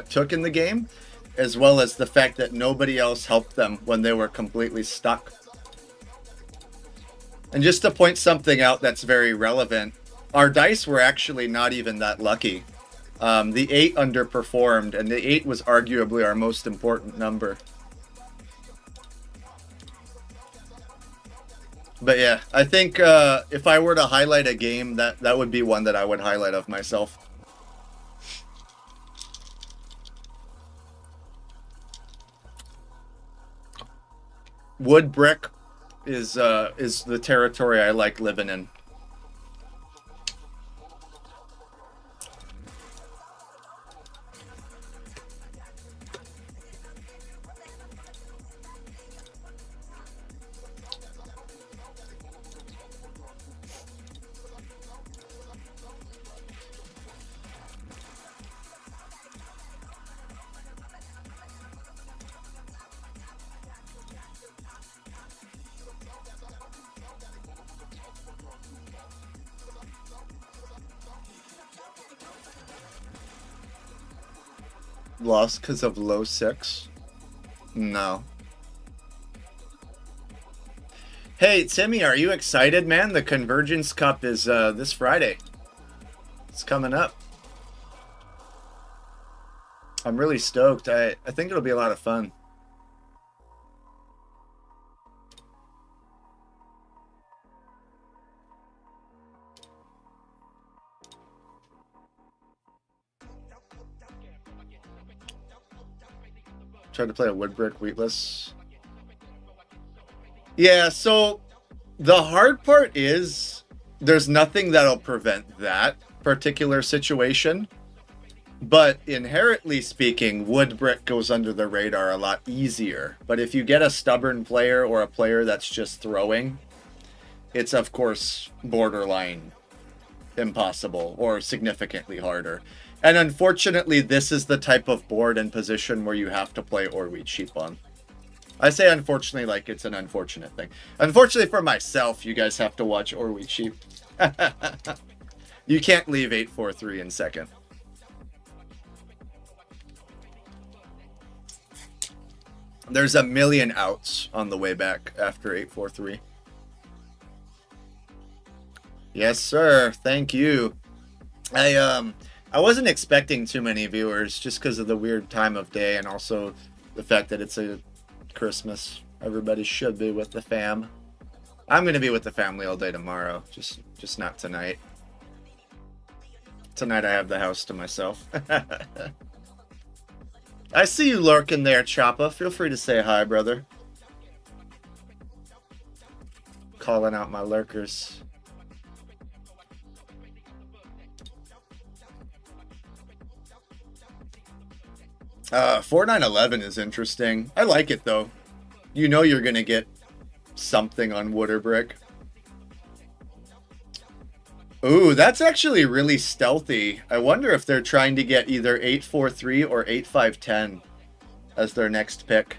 took in the game, as well as the fact that nobody else helped them when they were completely stuck. And just to point something out that's very relevant, our dice were actually not even that lucky. The 8 underperformed, and the 8 was arguably our most important number. But yeah, I think if I were to highlight a game, that would be one that I would highlight of myself. Wood brick is the territory I like living in. Lost because of low 6? No. Hey, Timmy, are you excited, man? The Convergence Cup is this Friday. It's coming up. I'm really stoked. I think it'll be a lot of fun. Try to play a wood brick wheatless. Yeah, so the hard part is there's nothing that'll prevent that particular situation. But inherently speaking, wood brick goes under the radar a lot easier. But if you get a stubborn player or a player that's just throwing, it's of course borderline impossible or significantly harder. And unfortunately, this is the type of board and position where you have to play or wheat sheep on. I say unfortunately like it's an unfortunate thing. Unfortunately for myself, you guys have to watch or wheat sheep. You can't leave 8-4-3 in second. There's a million outs on the way back after 8-4-3. Yes, sir. Thank you. I wasn't expecting too many viewers just because of the weird time of day and also the fact that it's a Christmas. Everybody should be with the fam. I'm gonna be with the family all day tomorrow. Just not tonight. Tonight I have the house to myself. I see you lurking there, Choppa. Feel free to say hi, brother. Calling out my lurkers. Uh, 4911 is interesting. I like it though. You know you're gonna get something on wood or brick. Ooh, that's actually really stealthy. I wonder if they're trying to get either 8-4-3 or 8-5-10 as their next pick.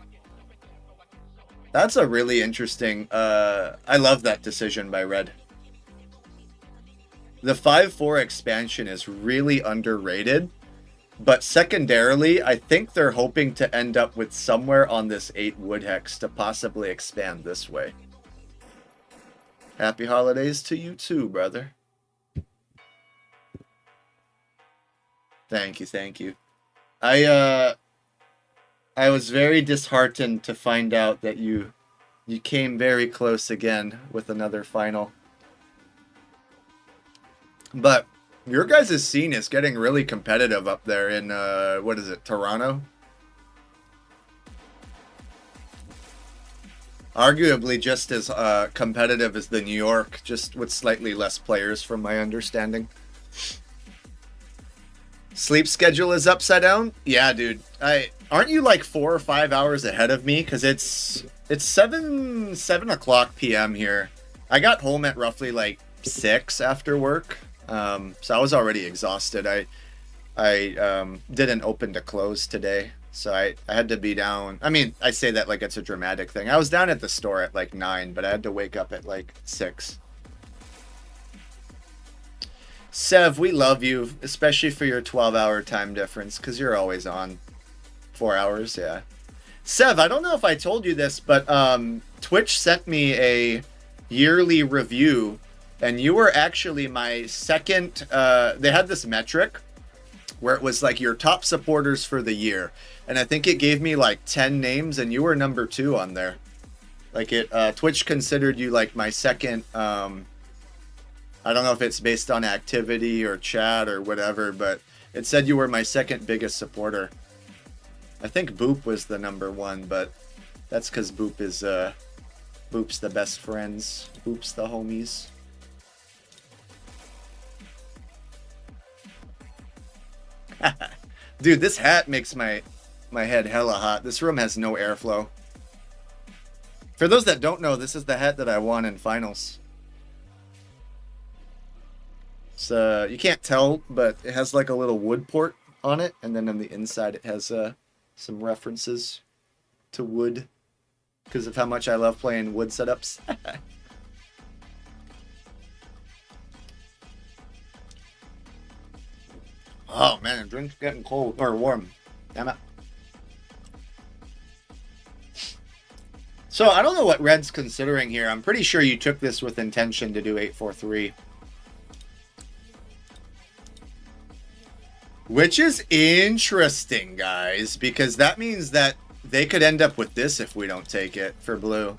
That's a really interesting... I love that decision by Red. The 5-4 expansion is really underrated, but secondarily, I think they're hoping to end up with somewhere on this 8 wood hex to possibly expand this way. Happy holidays to you too, brother. Thank you, thank you. I was very disheartened to find out that you came very close again with another final. But your guys' scene is getting really competitive up there in, what is it, Toronto? Arguably just as competitive as the New York, just with slightly less players from my understanding. Sleep schedule is upside down? Yeah, dude. Aren't you like 4 or 5 hours ahead of me? Because it's 7 o'clock p.m. here. I got home at roughly like 6 after work. So I was already exhausted. I didn't open to close today. So I had to be down. I mean, I say that like it's a dramatic thing. I was down at the store at like 9, but I had to wake up at like 6. Sev, we love you, especially for your 12-hour time difference, because you're always on. 4 hours, yeah. Sev, I don't know if I told you this, but Twitch sent me a yearly review, and you were actually my second... they had this metric where it was like your top supporters for the year, and I think it gave me like 10 names, and you were number 2 on there. Like Twitch considered you like my second... I don't know if it's based on activity or chat or whatever, but it said you were my second biggest supporter. I think Boop was the number 1, but that's because Boop is, Boop's the best friends. Boop's the homies. Dude, this hat makes my head hella hot. This room has no airflow. For those that don't know, this is the hat that I won in finals. So you can't tell, but it has like a little wood port on it, and then on the inside it has some references to wood because of how much I love playing wood setups. Oh man, the drink's getting cold or warm. Damn it. So I don't know what Red's considering here. I'm pretty sure you took this with intention to do 8-4-3. Which is interesting, guys, because that means that they could end up with this if we don't take it for blue.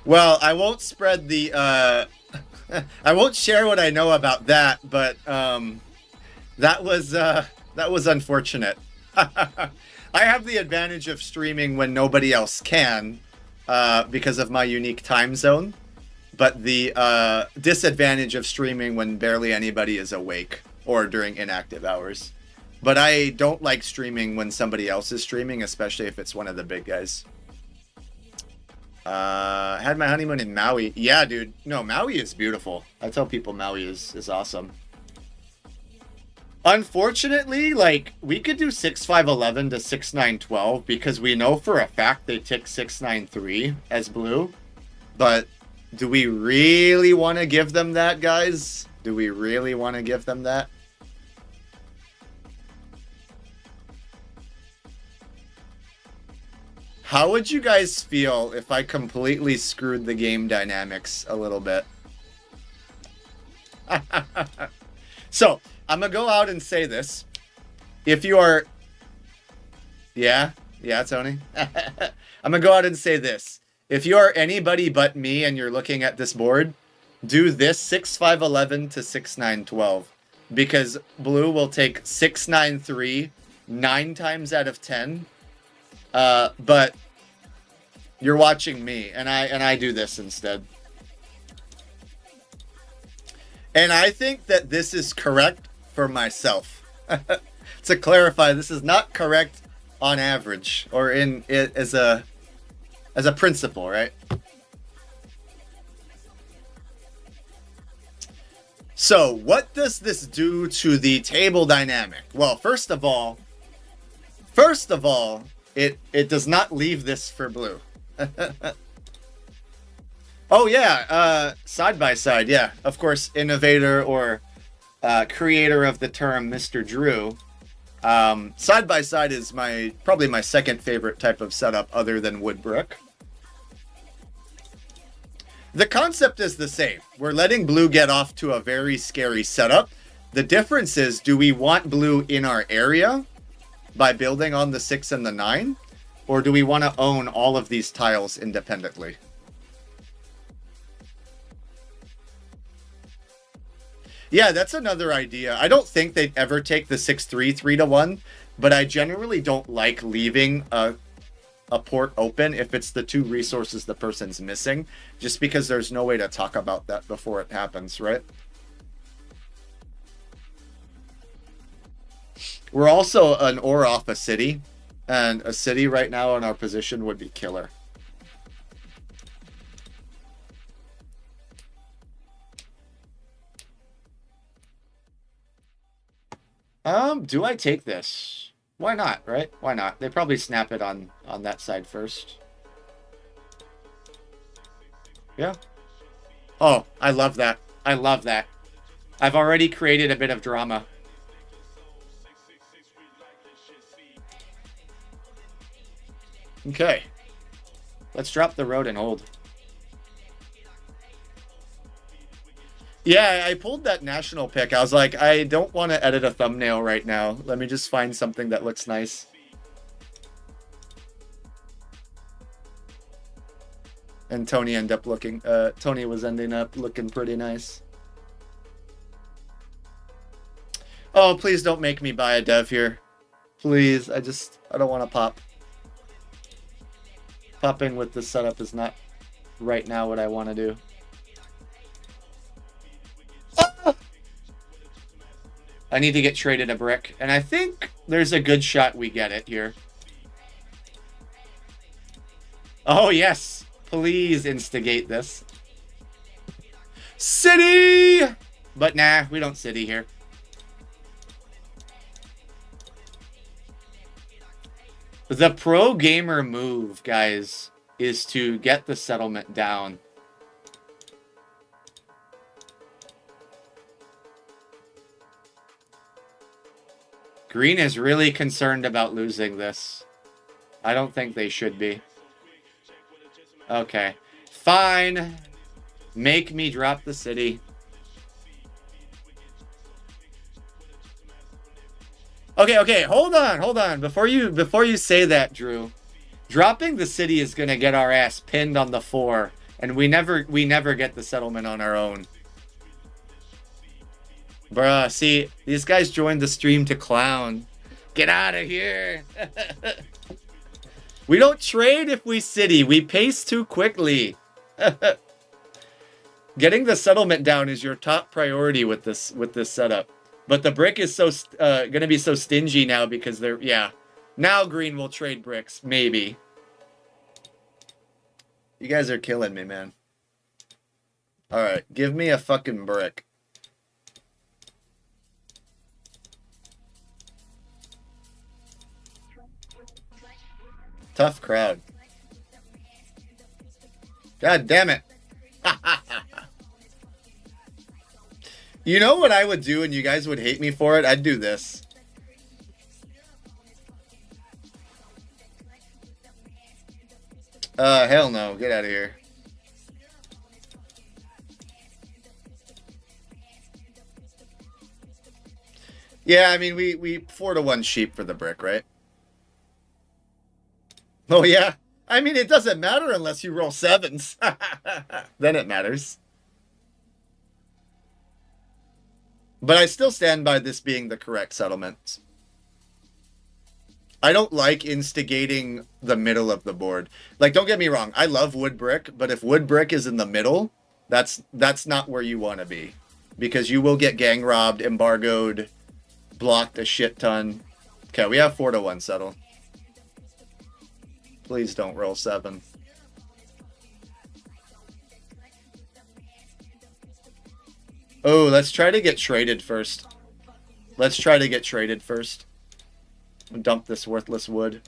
Well, I won't spread the... I won't share what I know about that, but that was That was unfortunate. I have the advantage of streaming when nobody else can because of my unique time zone, but the disadvantage of streaming when barely anybody is awake or during inactive hours. But I don't like streaming when somebody else is streaming, especially if it's one of the big guys. Had my honeymoon in Maui. Yeah, dude. No, Maui is beautiful. I tell people Maui is awesome. Unfortunately, like, we could do 6511 to 6912 because we know for a fact they tick 693 as blue. But do we really want to give them that, guys? Do we really want to give them that? How would you guys feel if I completely screwed the game dynamics a little bit? So, I'm going to go out and say this. If you are... Yeah, Tony? I'm going to go out and say this. If you are anybody but me and you're looking at this board, do this 6511 to 6912. Because blue will take 693 9 times out of 10. But you're watching me, and I do this instead. And I think that this is correct for myself. To clarify, this is not correct on average or in it as a principle, right? So, what does this do to the table dynamic? Well, first of all, it does not leave this for blue. Oh yeah, side by side, yeah. Of course, innovator or creator of the term Mr. Drew. Side by side is probably my second favorite type of setup other than wood brick. The concept is the same. We're letting blue get off to a very scary setup. The difference is, do we want blue in our area by building on the 6 and the 9? Or do we want to own all of these tiles independently? Yeah, that's another idea. I don't think they'd ever take the 6-3 3-1, but I generally don't like leaving a port open if it's the 2 resources the person's missing, just because there's no way to talk about that before it happens, right? We're also an ore off a city, and a city right now in our position would be killer. Do I take this? Why not, right? Why not? They probably snap it on that side first. Yeah. Oh, I love that. I love that. I've already created a bit of drama. Okay. Let's drop the road and hold. Yeah, I pulled that national pick. I was like, I don't want to edit a thumbnail right now. Let me just find something that looks nice. And Tony was ending up looking pretty nice. Oh, please don't make me buy a dev here. Please, I don't want to pop. Popping with this setup is not right now what I want to do. I need to get traded a brick, and I think there's a good shot we get it here. Oh, yes. Please instigate this. City! But nah, we don't city here. The pro gamer move, guys, is to get the settlement down. Green is really concerned about losing this. I don't think they should be. Okay. Fine. Make me drop the city. Okay, hold on. Before you say that, Drew. Dropping the city is gonna get our ass pinned on the 4, and we never get the settlement on our own. Bruh, see, these guys joined the stream to clown. Get out of here. We don't trade if we city. We pace too quickly. Getting the settlement down is your top priority with this setup. But the brick is so gonna be so stingy now because they're yeah. Now green will trade bricks, maybe. You guys are killing me, man. Alright, give me a fucking brick. Tough crowd. God damn it. You know what I would do and you guys would hate me for it? I'd do this. Hell no. Get out of here. Yeah, I mean, we 4-to-1 sheep for the brick, right? Oh, yeah? I mean, it doesn't matter unless you roll 7s. Then it matters. But I still stand by this being the correct settlement. I don't like instigating the middle of the board. Like, don't get me wrong. I love wood brick, but if wood brick is in the middle, that's not where you want to be. Because you will get gang robbed, embargoed, blocked a shit ton. Okay, we have 4-to-1 settle. Please don't roll 7. Oh, let's try to get traded first. Let's try to get traded first. Dump this worthless wood.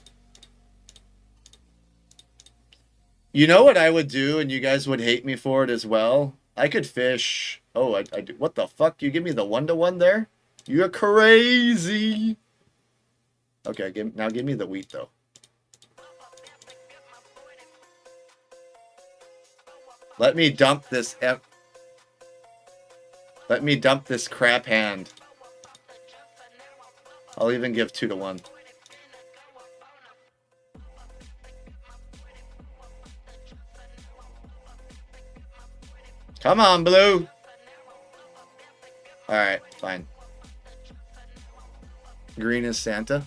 You know what I would do, and you guys would hate me for it as well? I could fish. Oh, I do. What the fuck? You give me the 1-to-1 there? You're crazy. Okay, now give me the wheat, though. Let me dump this... Let me dump this crap hand. I'll even give 2-to-1. Come on, blue. Alright, fine. Green is Santa.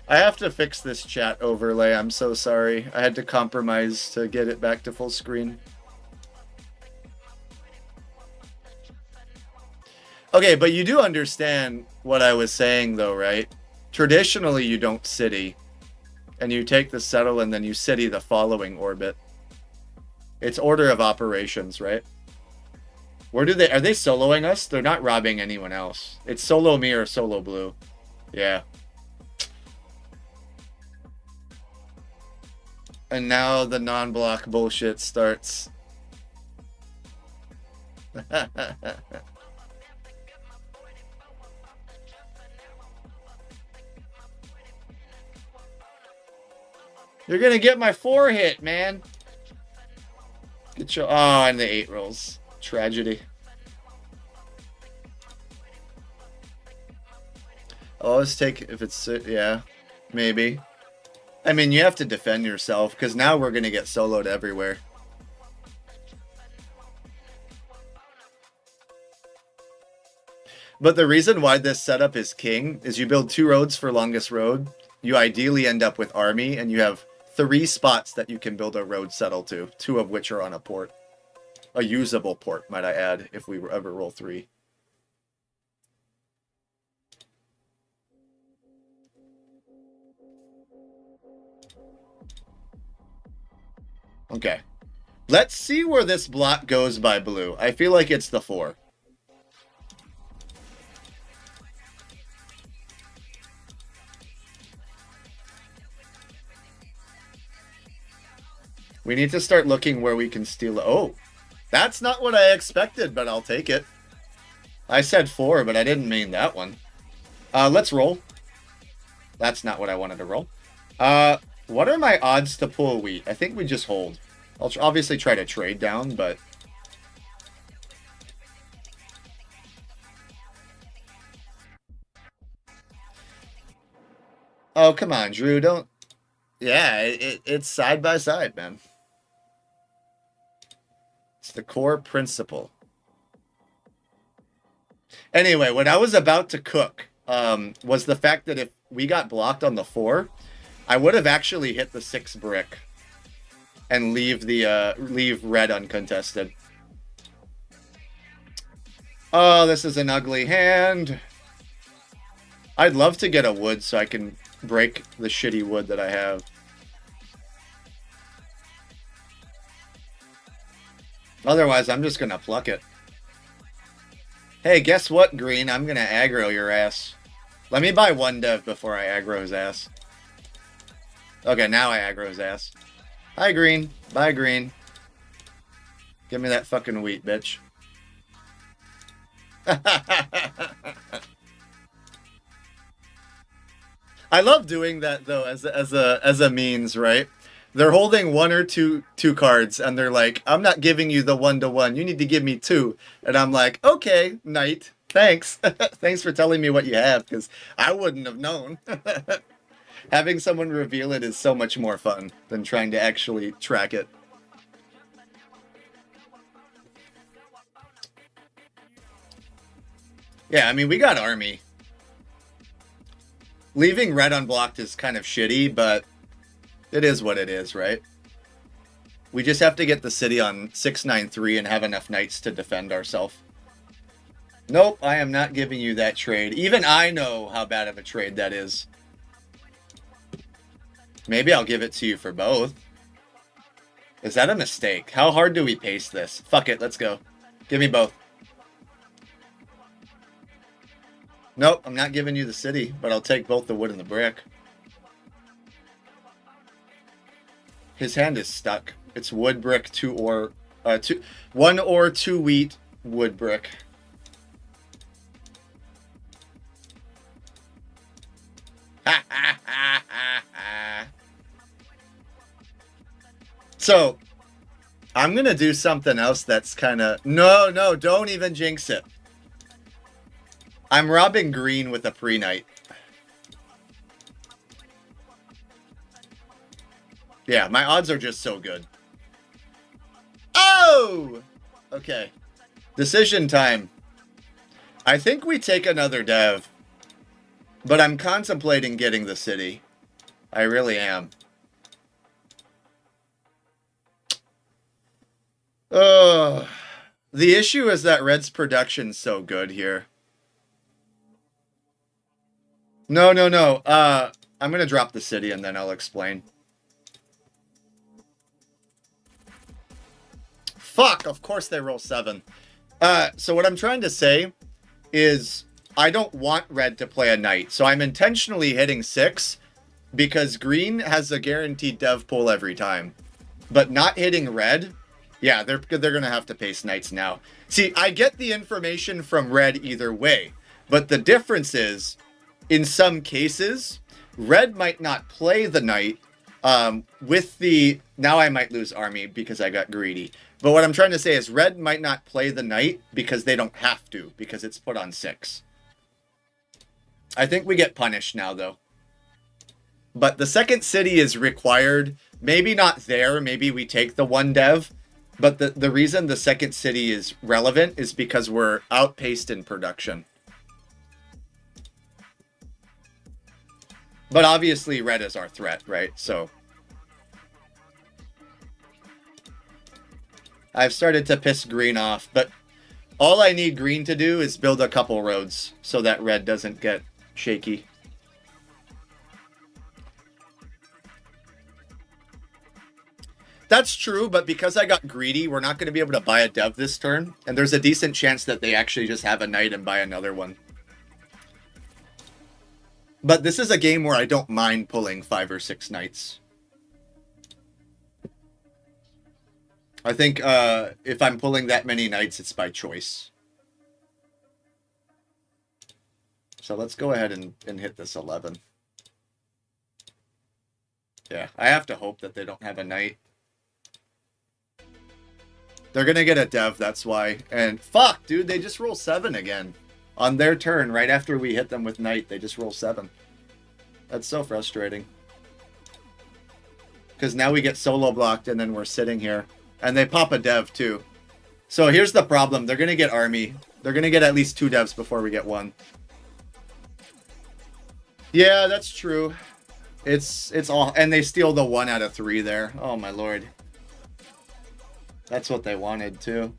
I have to fix this chat overlay. I'm so sorry. I had to compromise to get it back to full screen. Okay, but you do understand what I was saying, though, right? Traditionally, you don't city. And you take the settle and then you city the following orbit. It's order of operations, right? Where do they... Are they soloing us? They're not robbing anyone else. It's solo me or solo blue. Yeah. And now the non-block bullshit starts. You're gonna get my 4 hit, man. Get your... Oh, and the 8 rolls. Tragedy. I'll always take... If it's... Yeah. Maybe. I mean, you have to defend yourself, because now we're going to get soloed everywhere. But the reason why this setup is king is you build 2 roads for longest road. You ideally end up with army, and you have 3 spots that you can build a road settle to, 2 of which are on a port. A usable port, might I add, if we ever roll 3. Okay. Let's see where this block goes by blue. I feel like it's the 4. We need to start looking where we can steal... Oh, that's not what I expected, but I'll take it. I said 4, but I didn't mean that one. Let's roll. That's not what I wanted to roll. What are my odds to pull wheat? I think we just hold. I'll obviously try to trade down, but... Oh, come on, Drew. Don't... Yeah, it's side by side, man. The core principle. Anyway, what I was about to cook was the fact that if we got blocked on the 4, I would have actually hit the 6 brick and leave red uncontested. Oh, this is an ugly hand. I'd love to get a wood so I can break the shitty wood that I have. Otherwise, I'm just gonna pluck it. Hey, guess what, Green? I'm gonna aggro your ass. Let me buy 1 dev before I aggro his ass. Okay, now I aggro his ass. Hi, Green. Bye, Green. Give me that fucking wheat, bitch. I love doing that though as a means, right? They're holding 1 or 2 cards and they're like, I'm not giving you the 1-to-1. You need to give me 2. And I'm like, okay, knight. Thanks. Thanks for telling me what you have, because I wouldn't have known. Having someone reveal it is so much more fun than trying to actually track it. Yeah, I mean, we got army. Leaving red unblocked is kind of shitty, but it is what it is, right? We just have to get the city on 693 and have enough knights to defend ourselves. Nope, I am not giving you that trade. Even I know how bad of a trade that is. Maybe I'll give it to you for both. Is that a mistake? How hard do we pace this? Fuck it, let's go. Give me both. Nope, I'm not giving you the city, but I'll take both the wood and the brick. His hand is stuck. It's wood, brick, 1 or 2 wheat, wood, brick. So, I'm gonna do something else that's kind of... No, don't even jinx it. I'm robbing green with a pre-night. Yeah, my odds are just so good. Oh! Okay. Decision time. I think we take another dev. But I'm contemplating getting the city. I really am. The issue is that red's production's so good here. No. I'm gonna drop the city and then I'll explain. Fuck, of course they roll 7. So what I'm trying to say is I don't want red to play a knight. So I'm intentionally hitting 6 because green has a guaranteed dev pull every time. But not hitting red, yeah, they're gonna have to pace knights now. See, I get the information from red either way, but the difference is, in some cases, red might not play the knight with the... Now I might lose army because I got greedy. But what I'm trying to say is red might not play the knight because they don't have to, because it's put on 6. I think we get punished now, though. But the second city is required. Maybe not there. Maybe we take the 1 dev. But the reason the second city is relevant is because we're outpaced in production. But obviously red is our threat, right? So I've started to piss green off, but all I need green to do is build a couple roads so that red doesn't get shaky. That's true, but because I got greedy, we're not going to be able to buy a dev this turn, and there's a decent chance that they actually just have a knight and buy another one. But this is a game where I don't mind pulling 5 or 6 knights. I think if I'm pulling that many knights, it's by choice. So let's go ahead and hit this 11. Yeah, I have to hope that they don't have a knight. They're going to get a dev, that's why. And fuck, dude, they just roll 7 again. On their turn, right after we hit them with knight, they just roll 7. That's so frustrating. Because now we get solo blocked and then we're sitting here. And they pop a dev too. So here's the problem. They're going to get army. They're going to get at least 2 devs before we get 1. Yeah, that's true. It's all, and they steal the 1 out of 3 there. Oh my lord. That's what they wanted too.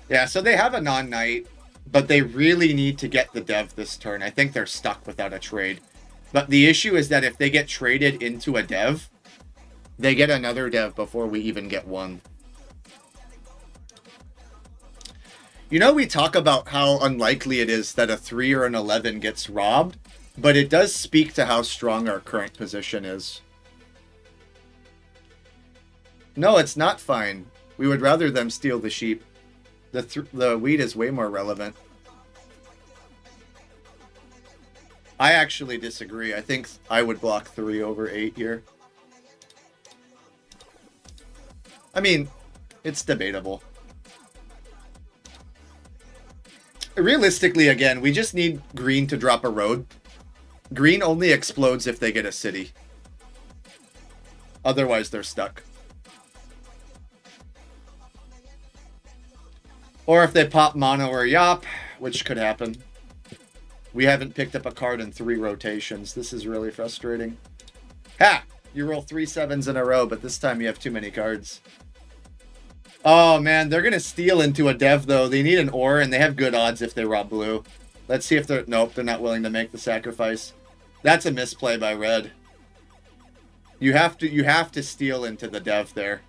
Yeah, so they have a non-knight, but they really need to get the dev this turn. I think they're stuck without a trade. But the issue is that if they get traded into a dev, they get another dev before we even get 1. You know, we talk about how unlikely it is that a 3 or an 11 gets robbed, but it does speak to how strong our current position is. No, it's not fine. We would rather them steal the sheep. The wheat is way more relevant. I actually disagree. I think I would block 3 over 8 here. I mean, it's debatable. Realistically, again, we just need green to drop a road. Green only explodes if they get a city. Otherwise, they're stuck. Or if they pop mono or yop, which could happen. We haven't picked up a card in 3 rotations. This is really frustrating. Ha! You roll 3 7s in a row, but this time you have too many cards. Oh, man, they're going to steal into a dev, though. They need an ore, and they have good odds if they rob blue. Let's see if they're... Nope, they're not willing to make the sacrifice. That's a misplay by red. You have to steal into the dev there.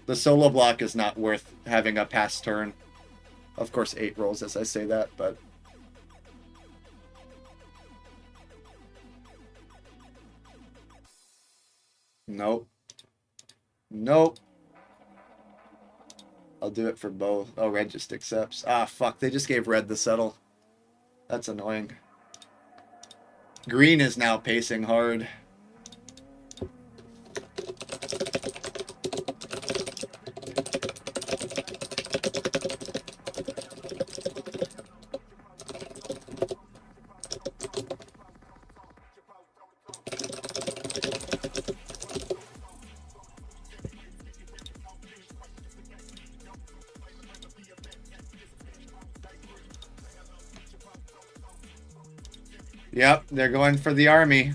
The solo block is not worth having a pass turn. Of course, 8 rolls as I say that, but... Nope. Nope. I'll do it for both. Oh, red just accepts. Ah, fuck. They just gave red the settle. That's annoying. Green is now pacing hard. Yep, they're going for the army.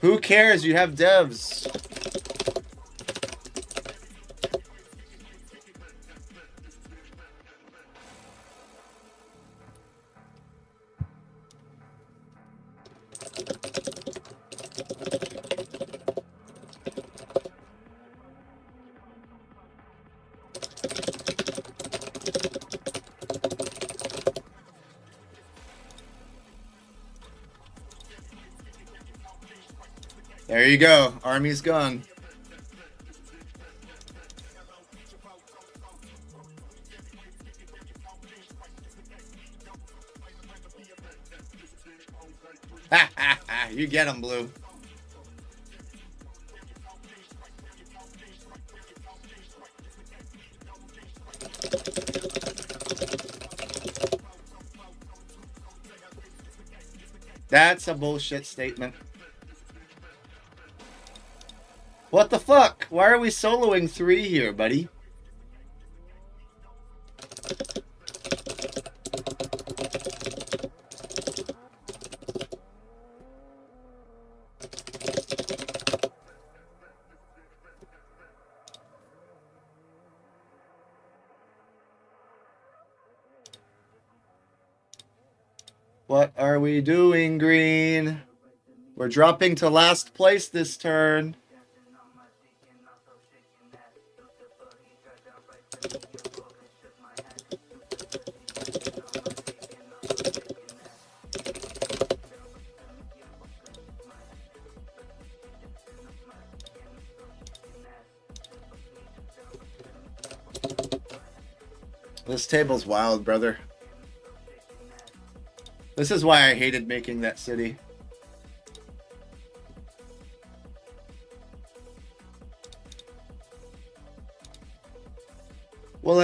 Who cares? You have devs. There you go. Army's gone. Ha ha ha. You get him, Blue. That's a bullshit statement. What the fuck? Why are we soloing 3 here, buddy? What are we doing, green? We're dropping to last place this turn. This table's wild, brother. This is why I hated making that city.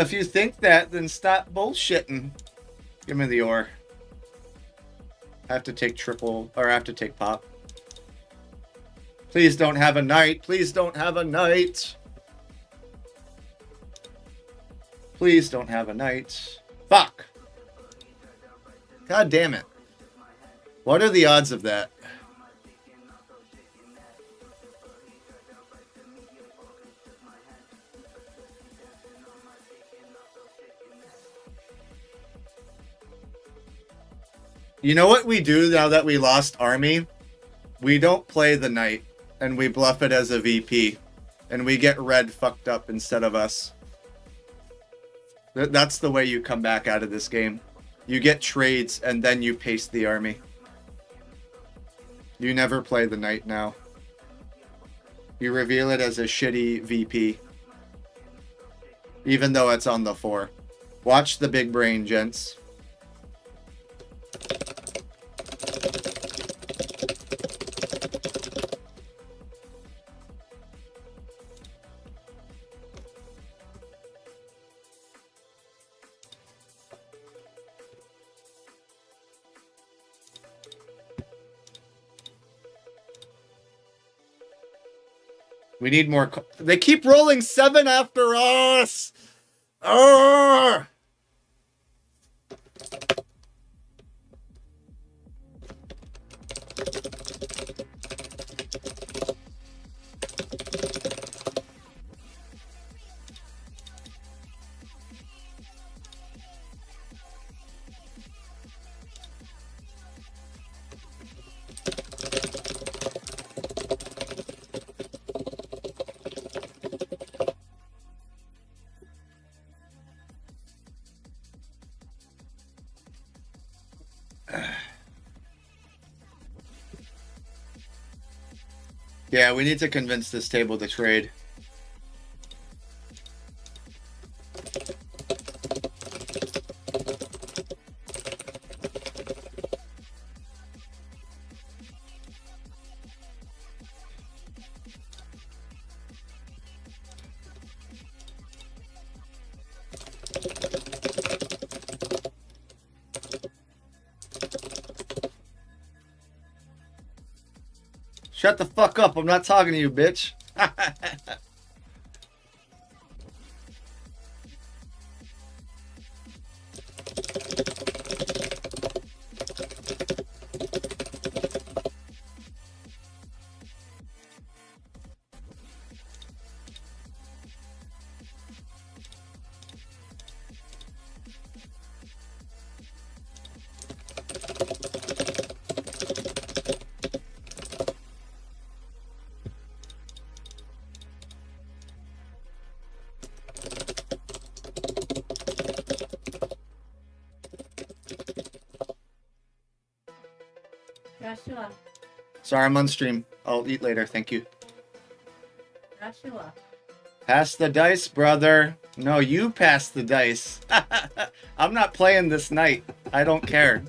if you think that, then stop bullshitting. Give me the ore. I have to take triple, or I have to take pop. Please don't have a knight. Please don't have a knight. Please don't have a knight. Fuck. God damn it. What are the odds of that? You know what we do now that we lost army? We don't play the knight, and we bluff it as a VP. And we get red fucked up instead of us. That's the way you come back out of this game. You get trades, and then you pace the army. You never play the knight now. You reveal it as a shitty VP. Even though it's on the 4. Watch the big brain, gents. We need more. They keep rolling 7 after us. Arrgh! Yeah, we need to convince this table to trade. Shut the fuck up. I'm not talking to you, bitch. Joshua. Sorry, I'm on stream. I'll eat later. Thank you. Joshua. Pass the dice, brother. No, you pass the dice. I'm not playing this night. I don't care.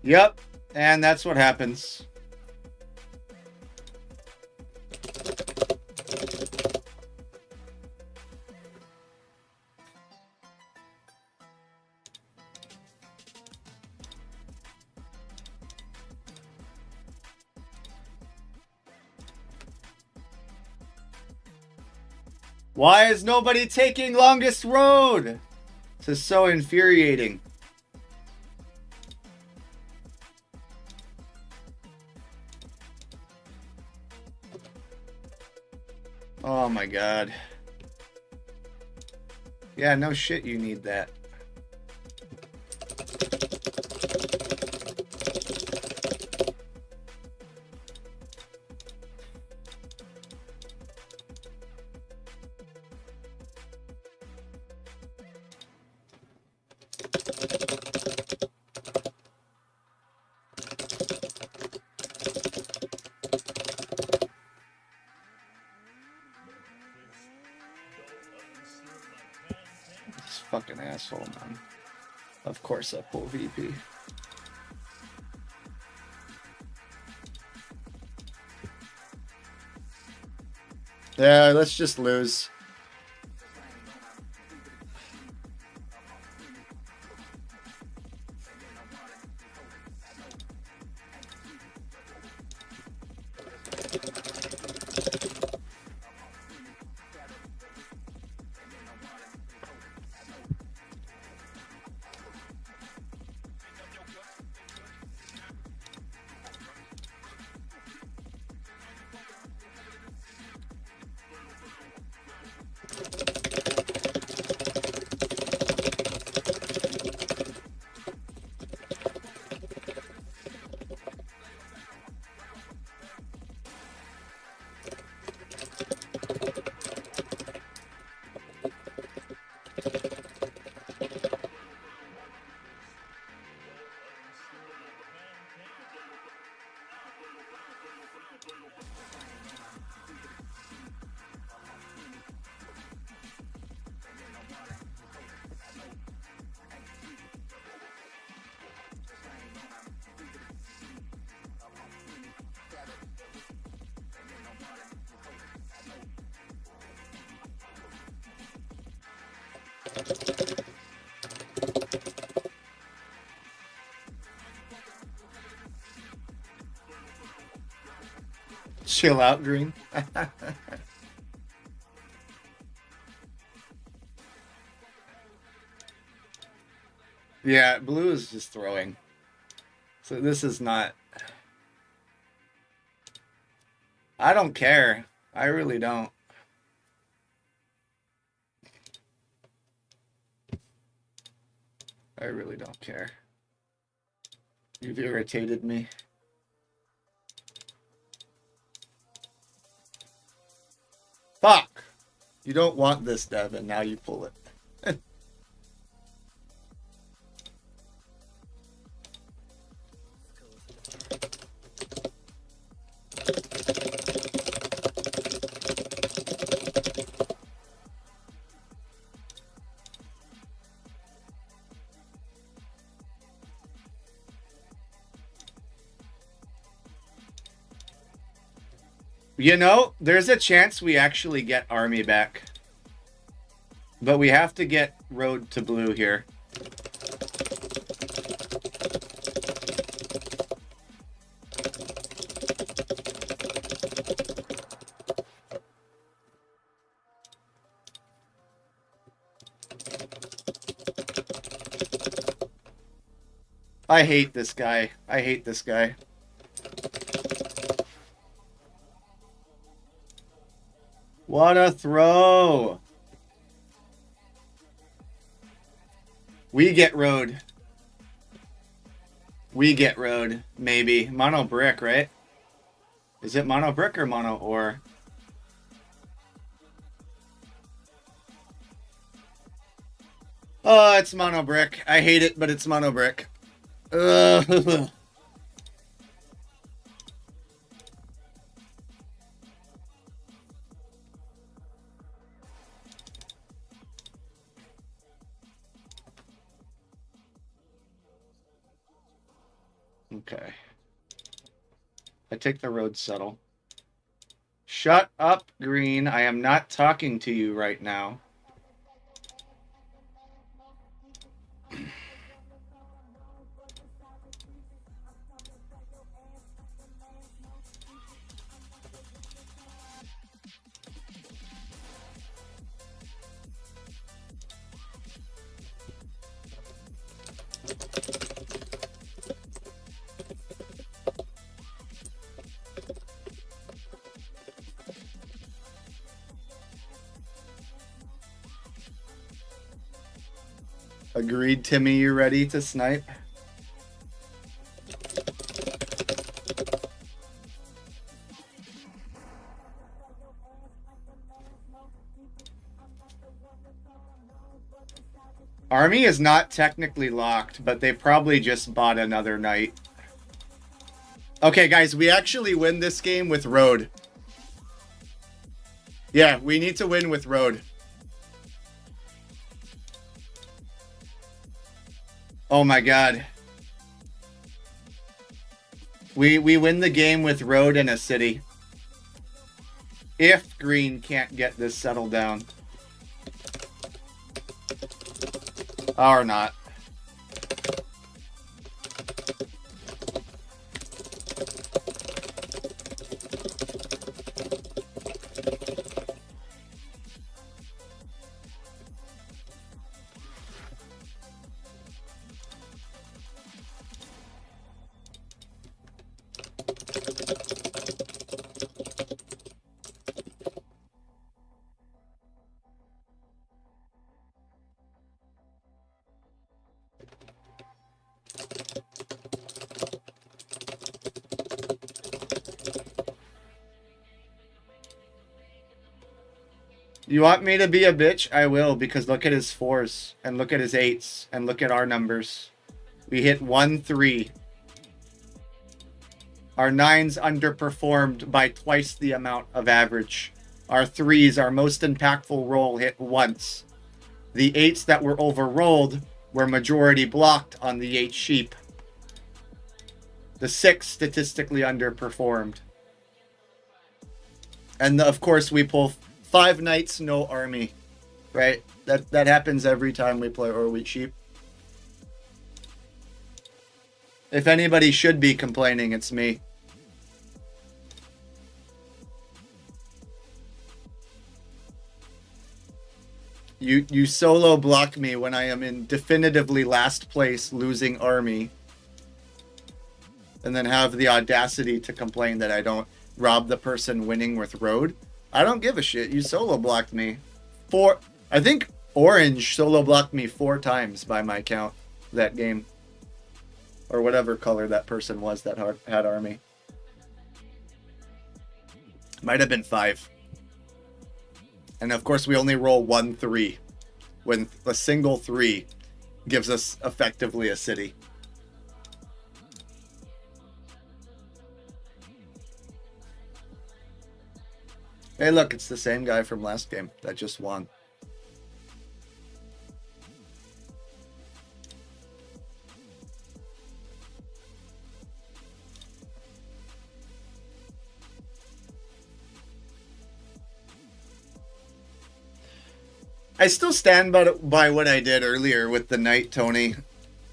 Yep, and that's what happens. Why is nobody taking longest road? This is so infuriating. Oh my god. Yeah, no shit, you need that. This fucking asshole, man. Of course I pull VP. Yeah, let's just lose. Chill out, Green. Yeah, blue is just throwing. So this is not... I don't care. I really don't. I really don't care. You've irritated me. Fuck! You don't want this, Devin. Now you pull it. You know, there's a chance we actually get army back. But we have to get road to blue here. I hate this guy. I hate this guy. What a throw. We get road. We get road. Maybe. Mono brick, right? Is it mono brick or mono ore? Oh, it's mono brick. I hate it, but it's mono brick. Ugh. Okay. I take the road settle. Shut up, Green. I am not talking to you right now. Agreed, Timmy. You ready to snipe? Army is not technically locked, but they probably just bought another knight. Okay, guys, we actually win this game with road. Yeah, we need to win with road. Oh my god. We win the game with road and a city. If green can't get this settled down. Or not. You want me to be a bitch? I will, because look at his 4s, and look at his 8s, and look at our numbers. We hit 1-3. Our 9s underperformed by twice the amount of average. Our 3s, our most impactful roll, hit once. The 8s that were overrolled were majority blocked on the 8 sheep. The 6 statistically underperformed. And of course, we pull 5 knights, no army. Right? That happens every time we play Or Wheat Sheep. If anybody should be complaining, it's me. You solo block me when I am in definitively last place, losing army. And then have the audacity to complain that I don't rob the person winning with road. I don't give a shit. You solo blocked me. I think orange solo blocked me 4 times by my count that game. Or whatever color that person was that had army. Might have been 5. And of course, we only roll 1-3 when a single 3 gives us effectively a city. Hey, look, it's the same guy from last game that just won. I still stand by what I did earlier with the knight, Tony.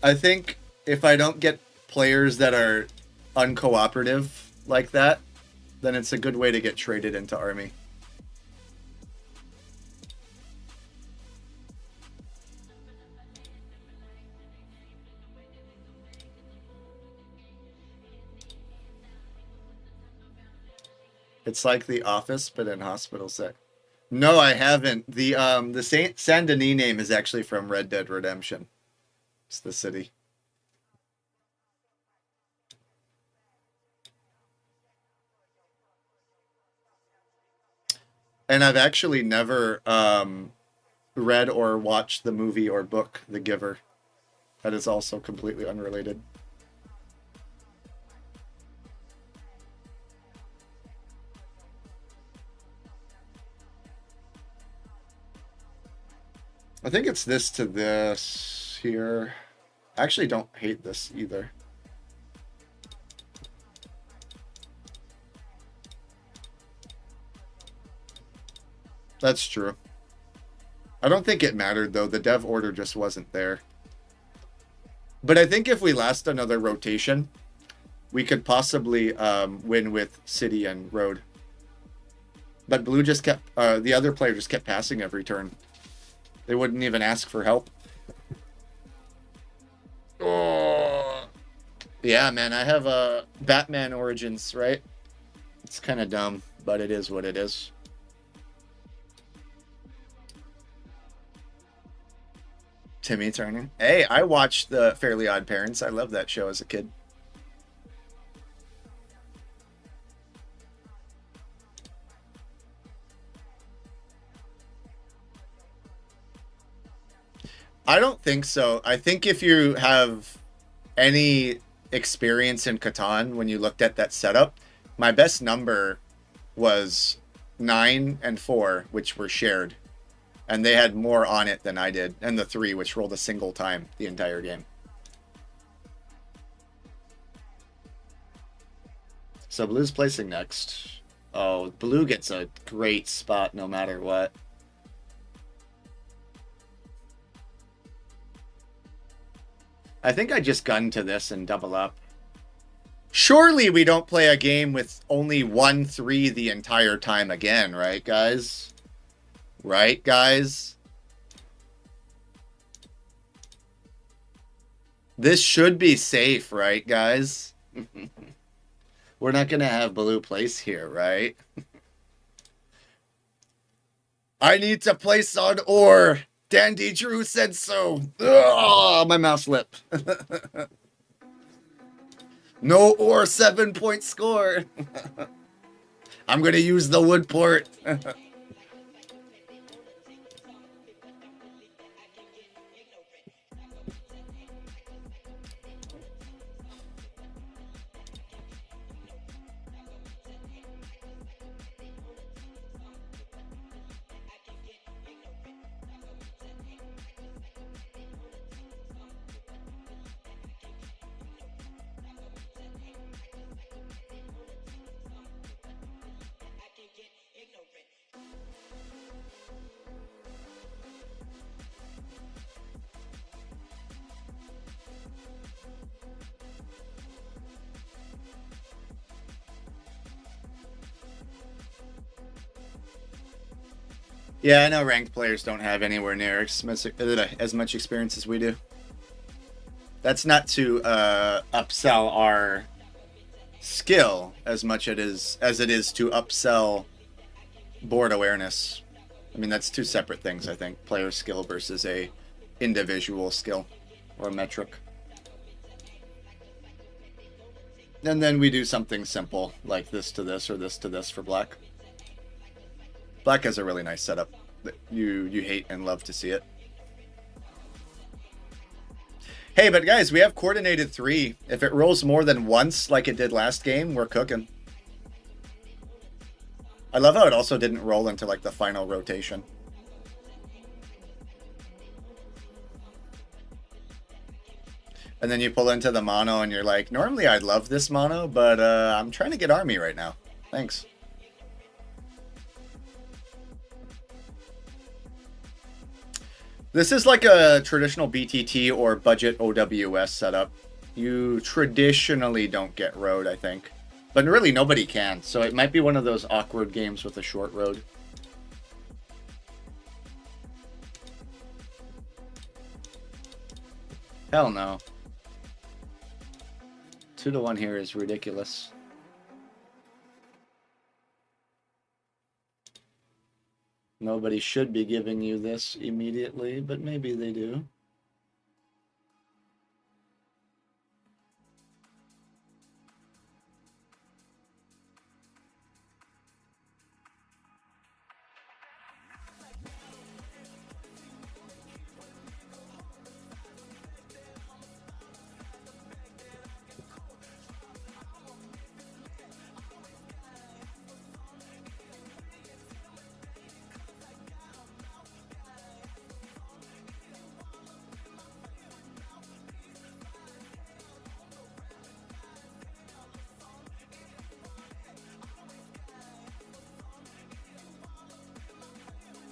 I think if I don't get players that are uncooperative like that, then it's a good way to get traded into army. It's like The Office, but in hospital set. No, I haven't. The Saint Denis name is actually from Red Dead Redemption. It's the city. And I've actually never read or watched the movie or book The Giver. That is also completely unrelated. I think it's this to this here. I actually don't hate this either. That's true. I don't think it mattered, though. The dev order just wasn't there. But I think if we last another rotation, we could possibly win with city and road. But blue just kept... the other player just kept passing every turn. They wouldn't even ask for help. Oh. Yeah, man, I have Batman Origins, right? It's kind of dumb, but it is what it is. Timmy Turner. Hey, I watched the Fairly Odd Parents. I loved that show as a kid. I don't think so. I think if you have any experience in Catan, when you looked at that setup, my best number was 9 and 4, which were shared. And they had more on it than I did. And the 3, which rolled a single time the entire game. So Blue's placing next. Oh, Blue gets a great spot no matter what. I think I just gun to this and double up. Surely we don't play a game with only 1-3 the entire time again, right, guys? Right, guys? This should be safe, right, guys? We're not going to have Blue place here, right? I need to place on Or. Dandy Drew said so. Ugh, my mouse lip. No Or 7-point score. I'm going to use the wood port. Yeah, I know ranked players don't have anywhere near as much experience as we do. That's not to upsell our skill as much as it is to upsell board awareness. I mean, that's two separate things, I think. Player skill versus a individual skill or metric. And then we do something simple like this to this or this to this for black. Black has a really nice setup that you hate and love to see it. Hey, but guys, we have coordinated 3. If it rolls more than once like it did last game, we're cooking. I love how it also didn't roll into like the final rotation. And then you pull into the mono and you're like, normally I'd love this mono, but I'm trying to get army right now. Thanks. This is like a traditional BTT or budget OWS setup. You traditionally don't get road, I think. But really nobody can, so it might be one of those awkward games with a short road. Hell no. 2-1 here is ridiculous. Nobody should be giving you this immediately, but maybe they do.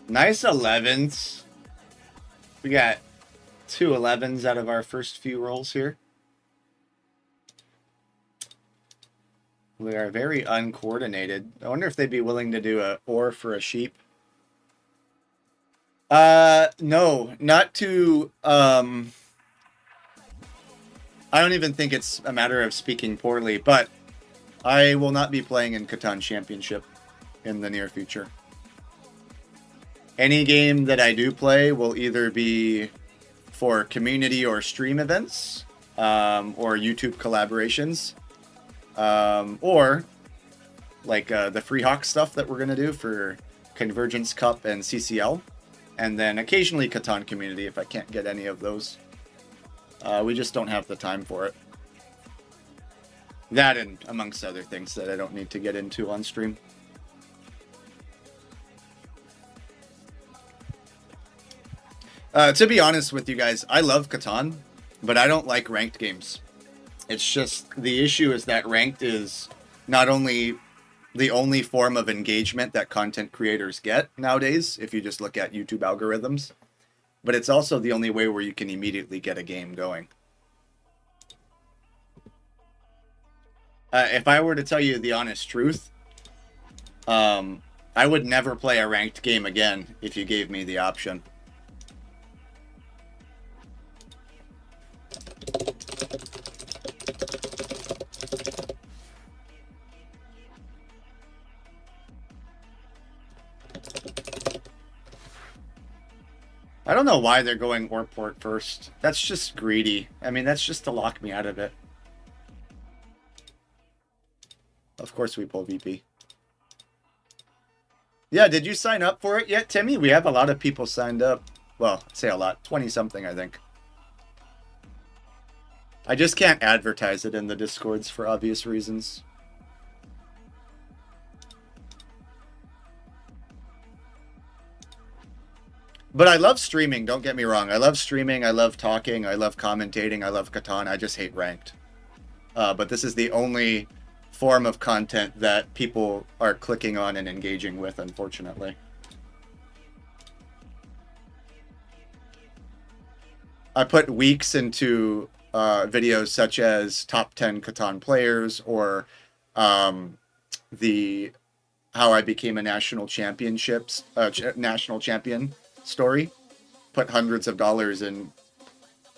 Nice 11s. We got 2 11s out of our first few rolls here. We are very uncoordinated. I wonder if they'd be willing to do a Or for a sheep. No, not to, I don't even think it's a matter of speaking poorly, but I will not be playing in Catan Championship in the near future. Any game that I do play will either be for community or stream events, or YouTube collaborations, or like the Free Hawk stuff that we're going to do for Convergence Cup and CCL, and then occasionally Catan Community if I can't get any of those. We just don't have the time for it. That and amongst other things that I don't need to get into on stream. To be honest with you guys, I love Catan, but I don't like ranked games. It's just the issue is that ranked is not only the only form of engagement that content creators get nowadays, if you just look at YouTube algorithms, but it's also the only way where you can immediately get a game going. If I were to tell you the honest truth, I would never play a ranked game again if you gave me the option. I don't know why they're going Ore Port first. That's just greedy. I mean, that's just to lock me out of it. Of course we pull VP. Yeah, did you sign up for it yet, Timmy? We have a lot of people signed up. Well, I'd say a lot. 20-something, I think. I just can't advertise it in the Discords for obvious reasons. But I love streaming, don't get me wrong. I love streaming, I love talking, I love commentating, I love Catan. I just hate ranked. But this is the only form of content that people are clicking on and engaging with, unfortunately. I put weeks into videos such as top 10 Catan players or the how I became a national champion story. Put hundreds of dollars and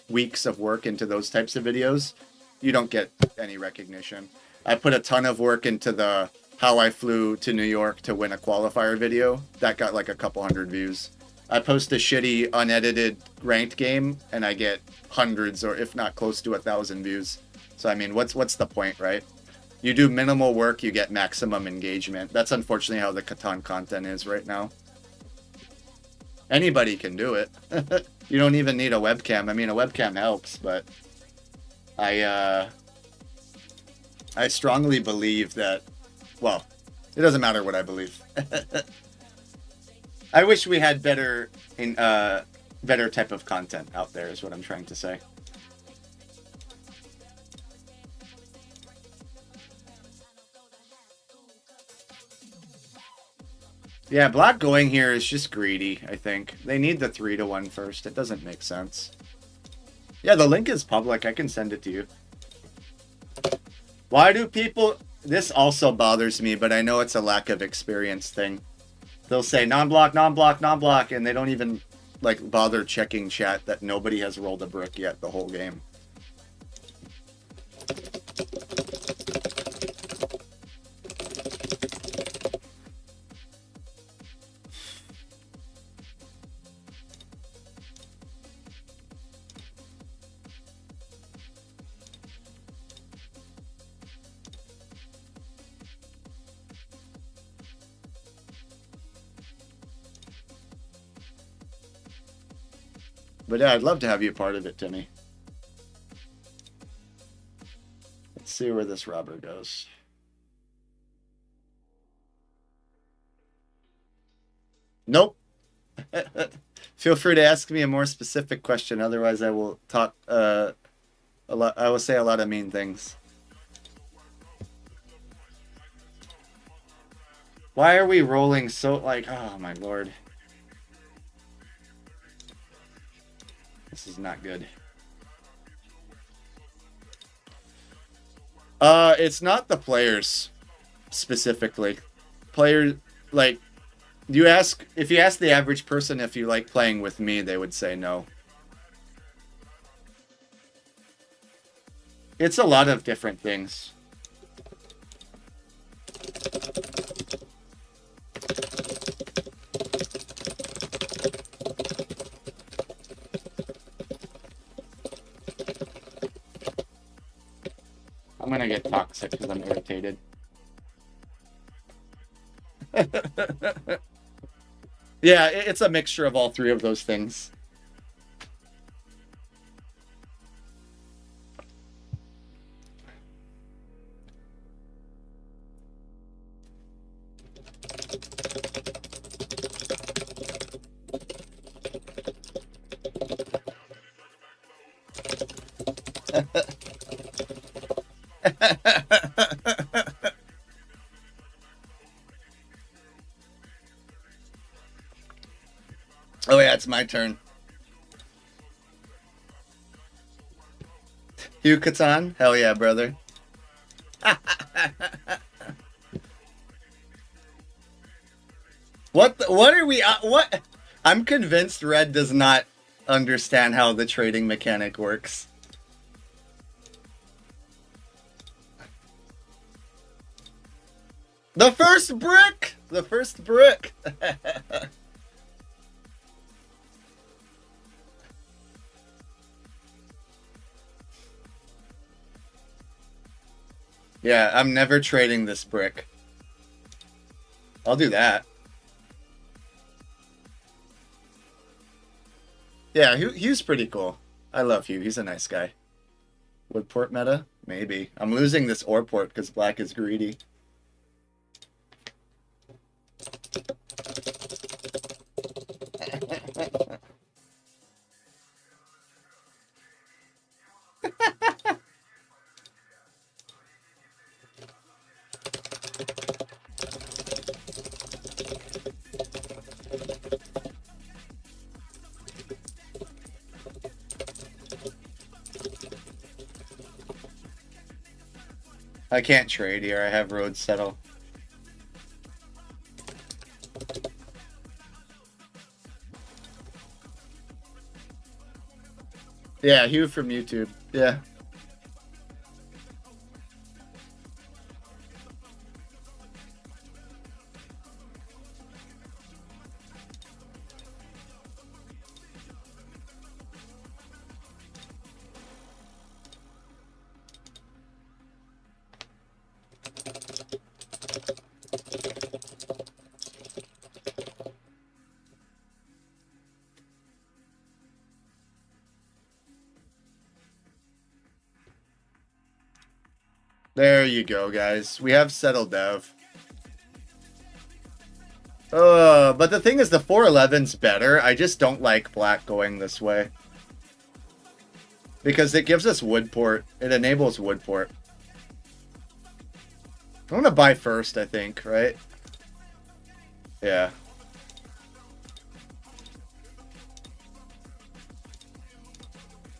weeks of work into those types of videos. You don't get any recognition. I put a ton of work into the how I flew to New York to win a qualifier video. That got like a couple hundred views. I post a shitty unedited ranked game and I get hundreds or if not close to 1,000 views. So I mean, what's the point, right? You do minimal work, you get maximum engagement. That's unfortunately how the Catan content is right now. Anybody can do it. You don't even need a webcam. I mean, a webcam helps, but I strongly believe that, well, it doesn't matter what I believe. I wish we had better type of content out there is what I'm trying to say. Yeah, Black going here is just greedy, I think. They need the 3-1 first. It doesn't make sense. Yeah, the link is public. I can send it to you. Why do people... This also bothers me, but I know it's a lack of experience thing. They'll say non-block, non-block, non-block, and they don't even like bother checking chat that nobody has rolled a brick yet the whole game. But yeah, I'd love to have you a part of it, Timmy. Let's see where this robber goes. Nope. Feel free to ask me a more specific question. Otherwise, I will talk a lot. I will say a lot of mean things. Why are we rolling so like? Oh my lord. This is not good. It's not the players specifically. Players like if you ask the average person if you like playing with me, they would say no. It's a lot of different things. I'm gonna get toxic because I'm irritated. Yeah, it's a mixture of all three of those things. Oh yeah, it's my turn. Hugh Catan? Hell yeah, brother. What are we what? I'm convinced Red does not understand how the trading mechanic works. The first brick! The first brick! Yeah, I'm never trading this brick. I'll do that. Yeah, Hugh's pretty cool. I love Hugh. He's a nice guy. Woodport meta? Maybe. I'm losing this ore port because black is greedy. I can't trade here. I have roads settle. Yeah, Hugh from YouTube. Yeah. There you go, guys. We have settled dev. But the thing is, the 411's better. I just don't like black going this way. Because it gives us woodport. It enables woodport. I'm gonna buy first, I think, right? Yeah.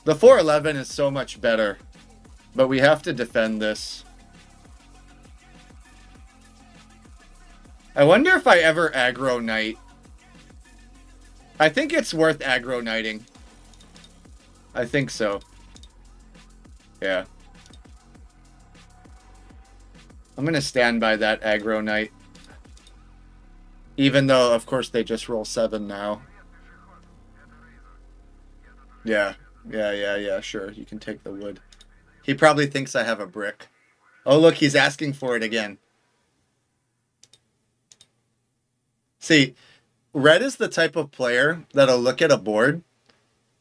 The 411 is so much better. But we have to defend this. I wonder if I ever aggro knight. I think it's worth aggro knighting. I think so. Yeah. I'm gonna stand by that aggro knight. Even though, of course, they just roll 7 now. Yeah. Yeah, sure. You can take the wood. He probably thinks I have a brick. Oh, look, he's asking for it again. See, Red is the type of player that'll look at a board.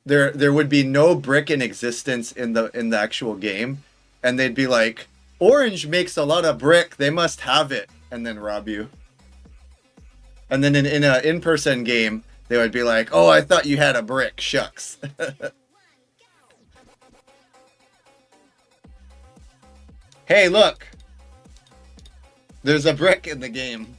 There would be no brick in existence in the actual game, and they'd be like, "Orange makes a lot of brick. They must have it," and then rob you. And then in a in-person game, they would be like, "Oh, I thought you had a brick. Shucks." Hey, look. There's a brick in the game.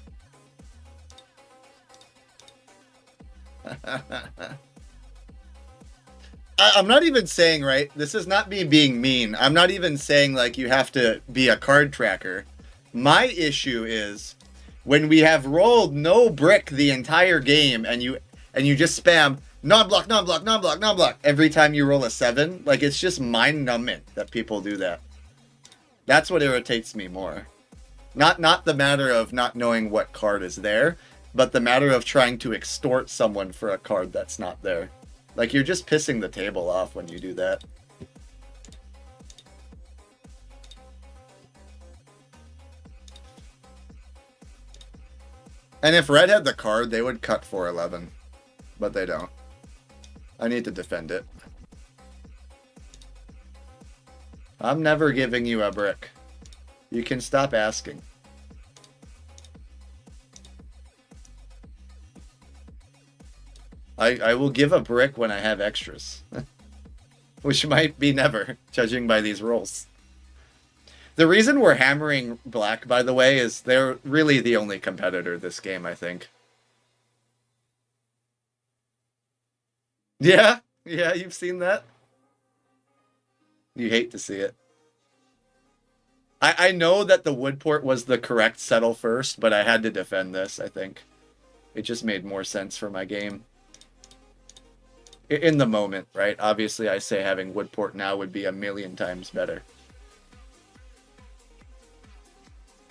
I'm not even saying, right? This is not me being mean. I'm not even saying like you have to be a card tracker. My issue is when we have rolled no brick the entire game and you just spam non-block, non-block, non-block, non-block every time you roll a 7. Like, it's just mind-numbing that people do that. That's what irritates me more. Not the matter of not knowing what card is there, but the matter of trying to extort someone for a card that's not there. Like, you're just pissing the table off when you do that. And if Red had the card, they would cut 411. But they don't. I need to defend it. I'm never giving you a brick. You can stop asking. I will give a brick when I have extras. Which might be never, judging by these rolls. The reason we're hammering black, by the way, is they're really the only competitor this game, I think. Yeah, yeah, you've seen that. You hate to see it. I know that the Woodport was the correct settle first, but I had to defend this, I think. It just made more sense for my game. In the moment, right? Obviously, I say having Woodport now would be a million times better.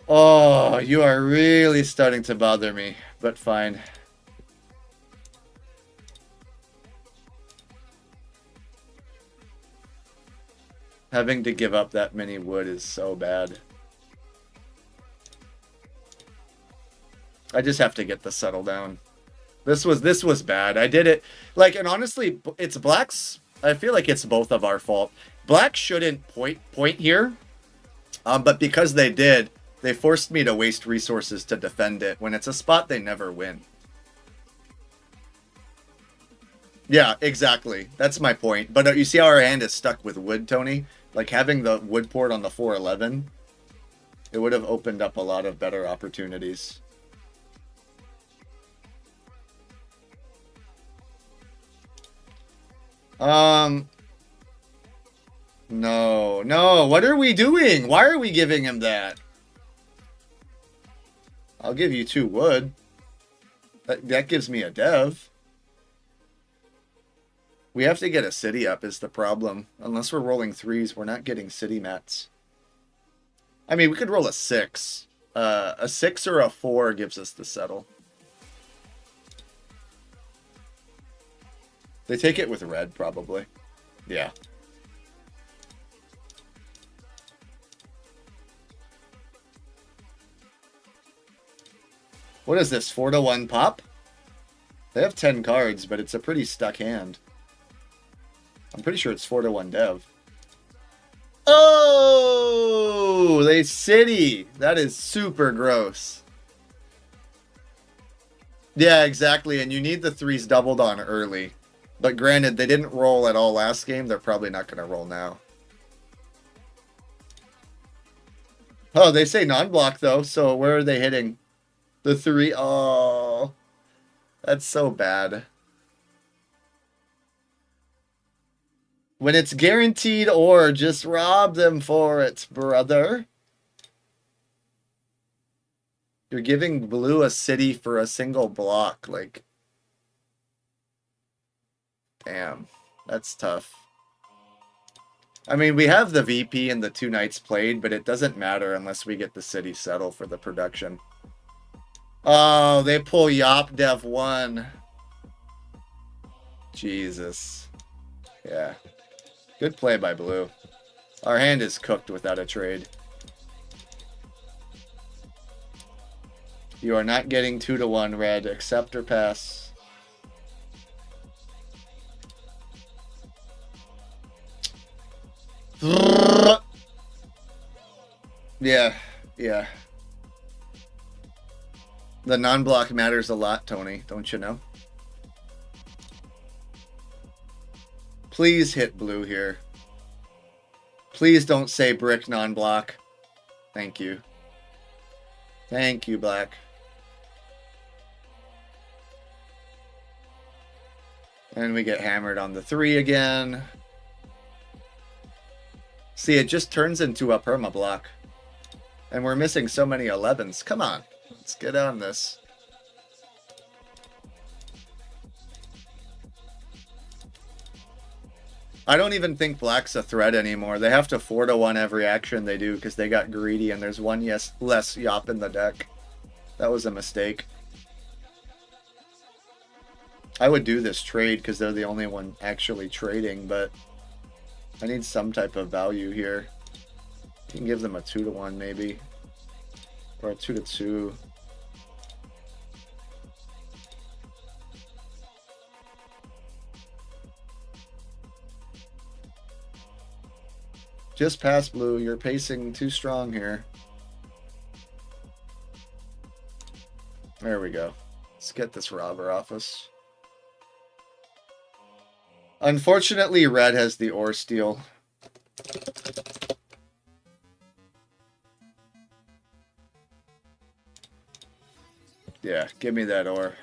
Oh, you are really starting to bother me, but fine. Having to give up that many wood is so bad. I just have to get the settle down. This was bad. I did it like, and honestly, it's Black's. I feel like it's both of our fault. Black shouldn't point here, but because they did, they forced me to waste resources to defend it. When it's a spot, they never win. Yeah, exactly. That's my point. But you see how our hand is stuck with wood, Tony? Like having the wood port on the 411, it would have opened up a lot of better opportunities. No, no. What are we doing? Why are we giving him that? I'll give you 2 wood. That gives me a dev. We have to get a city up is the problem. Unless we're rolling 3s, we're not getting city mats. I mean, we could roll a 6. A 6 or a 4 gives us the settle. They take it with red, probably. Yeah. What is this, 4-1 pop? They have 10 cards, but it's a pretty stuck hand. I'm pretty sure it's 4-1 dev. Oh, they city. That is super gross. Yeah, exactly. And you need the 3s doubled on early. But granted, they didn't roll at all last game. They're probably not going to roll now. Oh, they say non-block, though. So where are they hitting? The 3. Oh, that's so bad. When it's guaranteed or just rob them for it, brother. You're giving blue a city for a single block. Like, damn, that's tough. I mean, we have the VP and the 2 knights played, but it doesn't matter unless we get the city settle for the production. Oh, they pull Yop Dev 1. Jesus. Yeah. Good play by blue. Our hand is cooked without a trade. You are not getting 2-1 red. Accept or pass. Yeah, yeah. The non-block matters a lot, Tony. Don't you know? Please hit blue here. Please don't say brick non-block. Thank you. Thank you, black. And we get hammered on the 3 again. See, it just turns into a perma block. And we're missing so many 11s. Come on. Let's get on this. I don't even think black's a threat anymore. They have to 4-1 every action they do because they got greedy and there's one less Yop in the deck. That was a mistake. I would do this trade because they're the only one actually trading, but I need some type of value here. You can give them a 2-1 maybe. Or a 2-2. Just pass blue. You're pacing too strong here. There we go. Let's get this robber off us. Unfortunately, red has the ore steal. Yeah, give me that ore.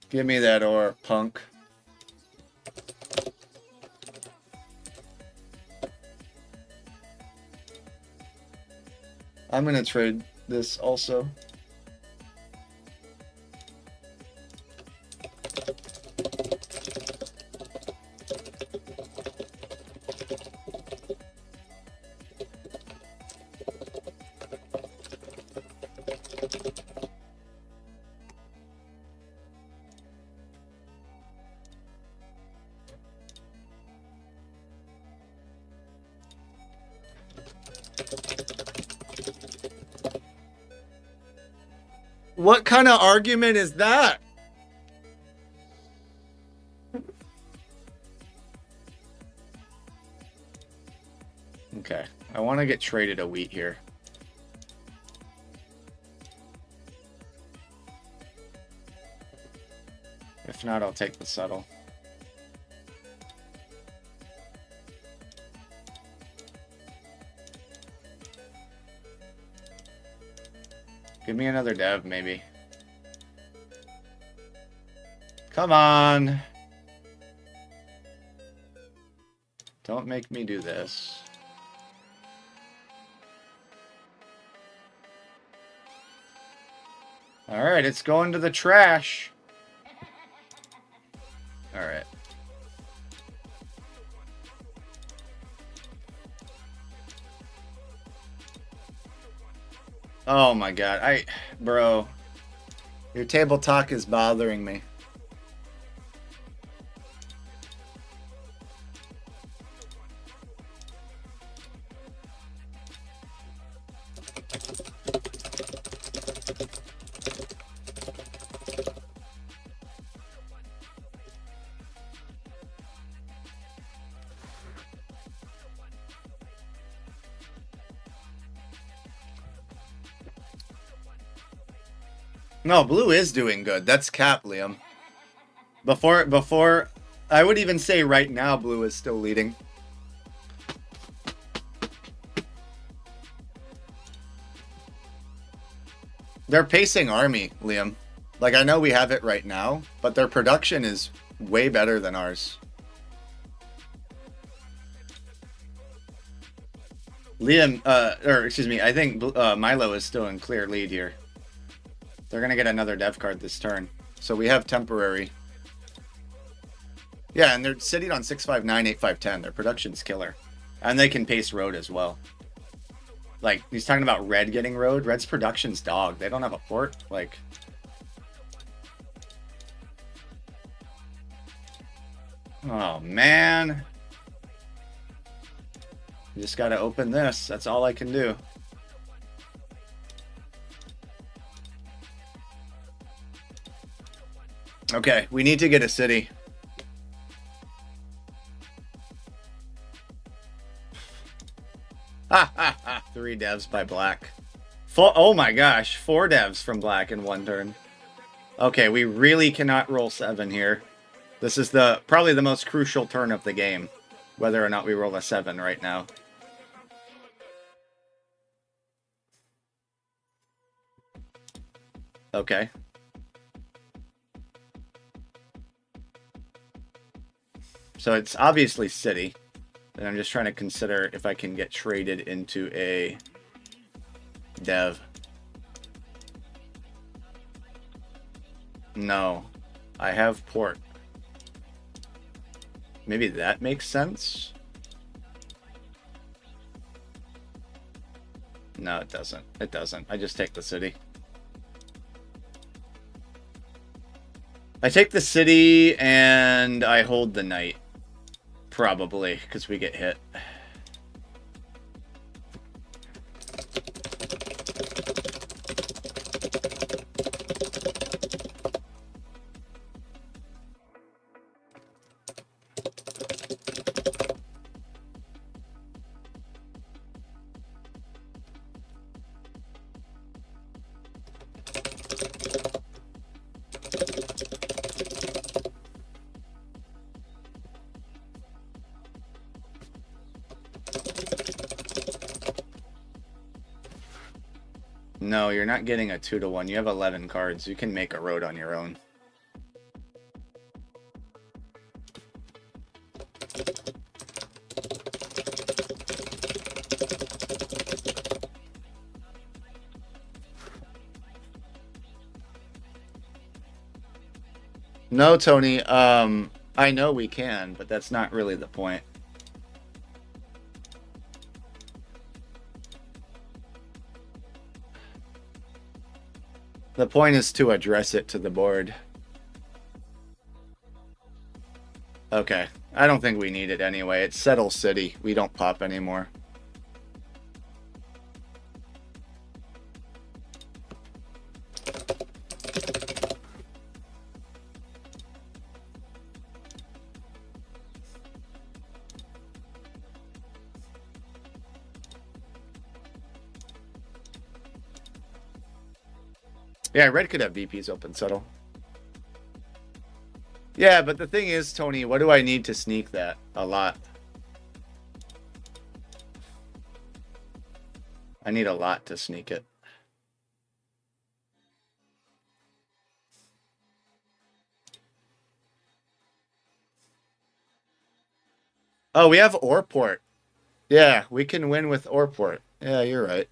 Give me that ore, punk. I'm gonna trade this also. What kind of argument is that? Okay, I want to get traded a wheat here. If not, I'll take the settle. Give me another dev, maybe. Come on. Don't make me do this. All right, it's going to the trash. All right. Oh my god, bro, your table talk is bothering me. No, blue is doing good. That's cap, Liam. Before, I would even say right now, blue is still leading. They're pacing army, Liam. Like, I know we have it right now, but their production is way better than ours. Liam, or excuse me, I think Milo is still in clear lead here. They're going to get another dev card this turn. So we have temporary. Yeah, and they're sitting on 659, 8510. Their production's killer. And they can pace road as well. Like, he's talking about red getting road. Red's production's dog. They don't have a port. Like... Oh, man. You just got to open this. That's all I can do. Okay, we need to get a city. Ha ha ha. 3 devs by black. Oh my gosh, 4 devs from black in 1 turn. Okay, we really cannot roll 7 here. This is probably the most crucial turn of the game. Whether or not we roll a 7 right now. Okay. So it's obviously city. And I'm just trying to consider if I can get traded into a dev. No. I have port. Maybe that makes sense? No, it doesn't. It doesn't. I just take the city. I take the city and I hold the knight. Probably, because we get hit. No, you're not getting a 2-1. You have 11 cards. You can make a road on your own. No, Tony. I know we can, but that's not really the point. The point is to address it to the board. Okay. I don't think we need it anyway. It's Settle City. We don't pop anymore. Yeah, red could have VPs open Settle. Yeah, but the thing is, Tony, what do I need to sneak that? A lot. I need a lot to sneak it. Oh, we have Orport. Yeah, we can win with Orport. Yeah, you're right.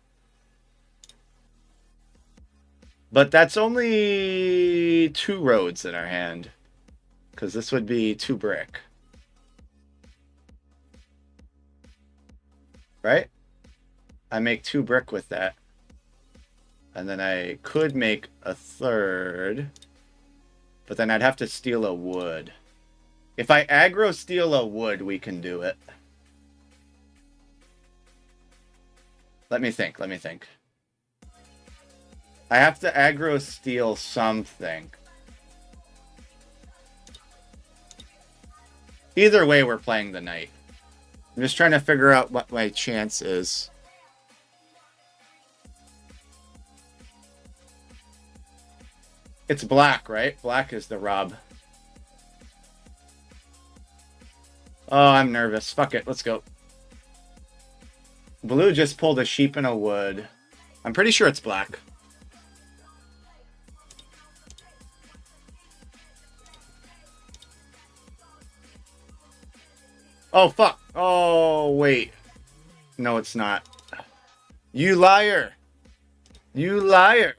But that's only 2 roads in our hand. Because this would be 2 brick. Right? I make 2 brick with that. And then I could make a 3rd. But then I'd have to steal a wood. If I aggro steal a wood, we can do it. Let me think. I have to aggro steal something. Either way, we're playing the knight. I'm just trying to figure out what my chance is. It's black, right? Black is the Rob. Oh, I'm nervous. Fuck it. Let's go. Blue just pulled a sheep in a wood. I'm pretty sure it's black. Oh, fuck. Oh, wait. No, it's not. You liar. You liar.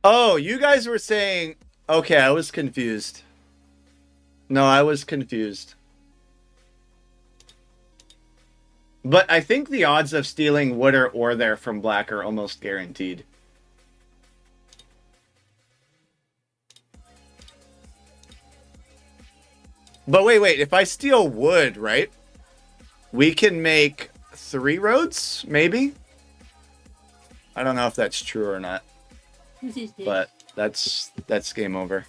Oh, you guys were saying... Okay, I was confused. No, I was confused. But I think the odds of stealing wood or ore there from black are almost guaranteed. But wait. If I steal wood, right? We can make 3 roads, maybe? I don't know if that's true or not. But that's game over.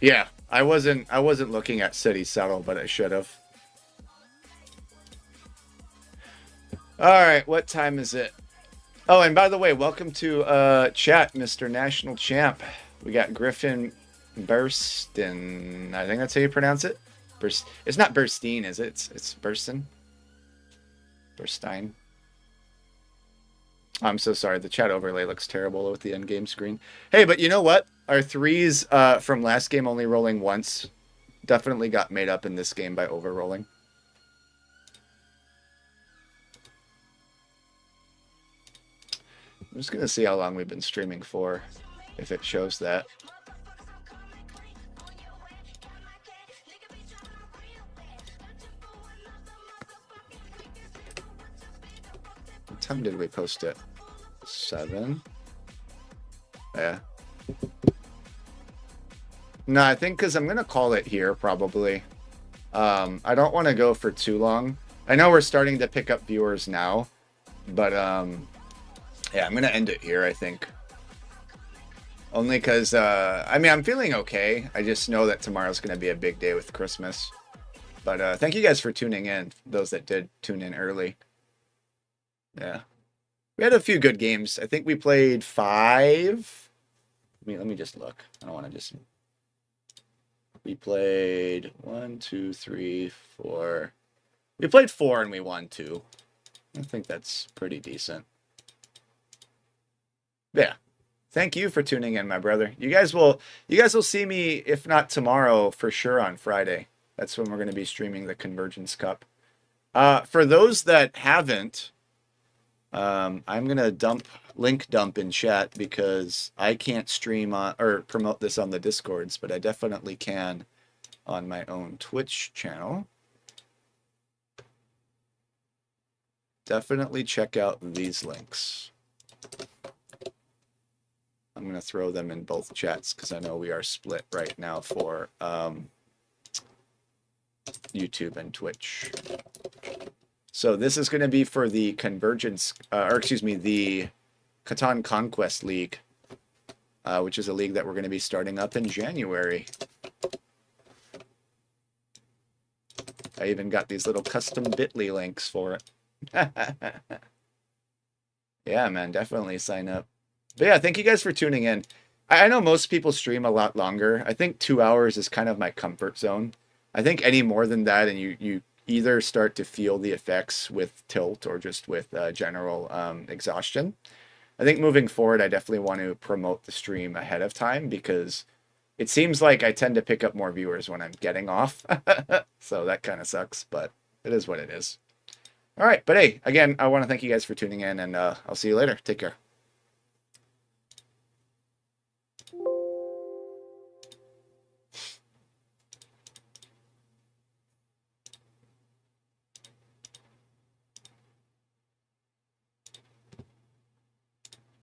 Yeah, I wasn't looking at City Settle, but I should have. All right, what time is it? Oh, and by the way, welcome to chat, Mr. National Champ. We got Griffin Burstin. I think that's how you pronounce it. It's not Burstein, is it? It's Burstin. Burstein. I'm so sorry. The chat overlay looks terrible with the end game screen. Hey, but you know what? Our 3s from last game only rolling once definitely got made up in this game by over-rolling. I'm just going to see how long we've been streaming for, if it shows that. What time did we post it? 7? Yeah. No, I think because I'm going to call it here, probably. I don't want to go for too long. I know we're starting to pick up viewers now, but yeah, I'm going to end it here, I think. Only because, I mean, I'm feeling okay. I just know that tomorrow's going to be a big day with Christmas. But thank you guys for tuning in, those that did tune in early. Yeah. We had a few good games. I think we played 5. Let me just look. I don't want to just. We played 1, 2, 3, 4. We played 4 and we won 2. I think that's pretty decent. Yeah. Thank you for tuning in, my brother. You guys will see me, if not tomorrow, for sure on Friday. That's when we're going to be streaming the Convergence Cup. For those that haven't, I'm going to link dump in chat because I can't stream on or promote this on the Discords, but I definitely can on my own Twitch channel. Definitely check out these links. I'm going to throw them in both chats because I know we are split right now for YouTube and Twitch. So this is going to be for the Convergence, the Catan Conquest League, which is a league that we're going to be starting up in January. I even got these little custom bit.ly links for it. Yeah, man, definitely sign up. But yeah, thank you guys for tuning in. I know most people stream a lot longer. I think 2 hours is kind of my comfort zone. I think any more than that, and you either start to feel the effects with tilt or just with general exhaustion. I think moving forward, I definitely want to promote the stream ahead of time because it seems like I tend to pick up more viewers when I'm getting off. So that kind of sucks, but it is what it is. All right, but hey, again, I want to thank you guys for tuning in, and I'll see you later. Take care.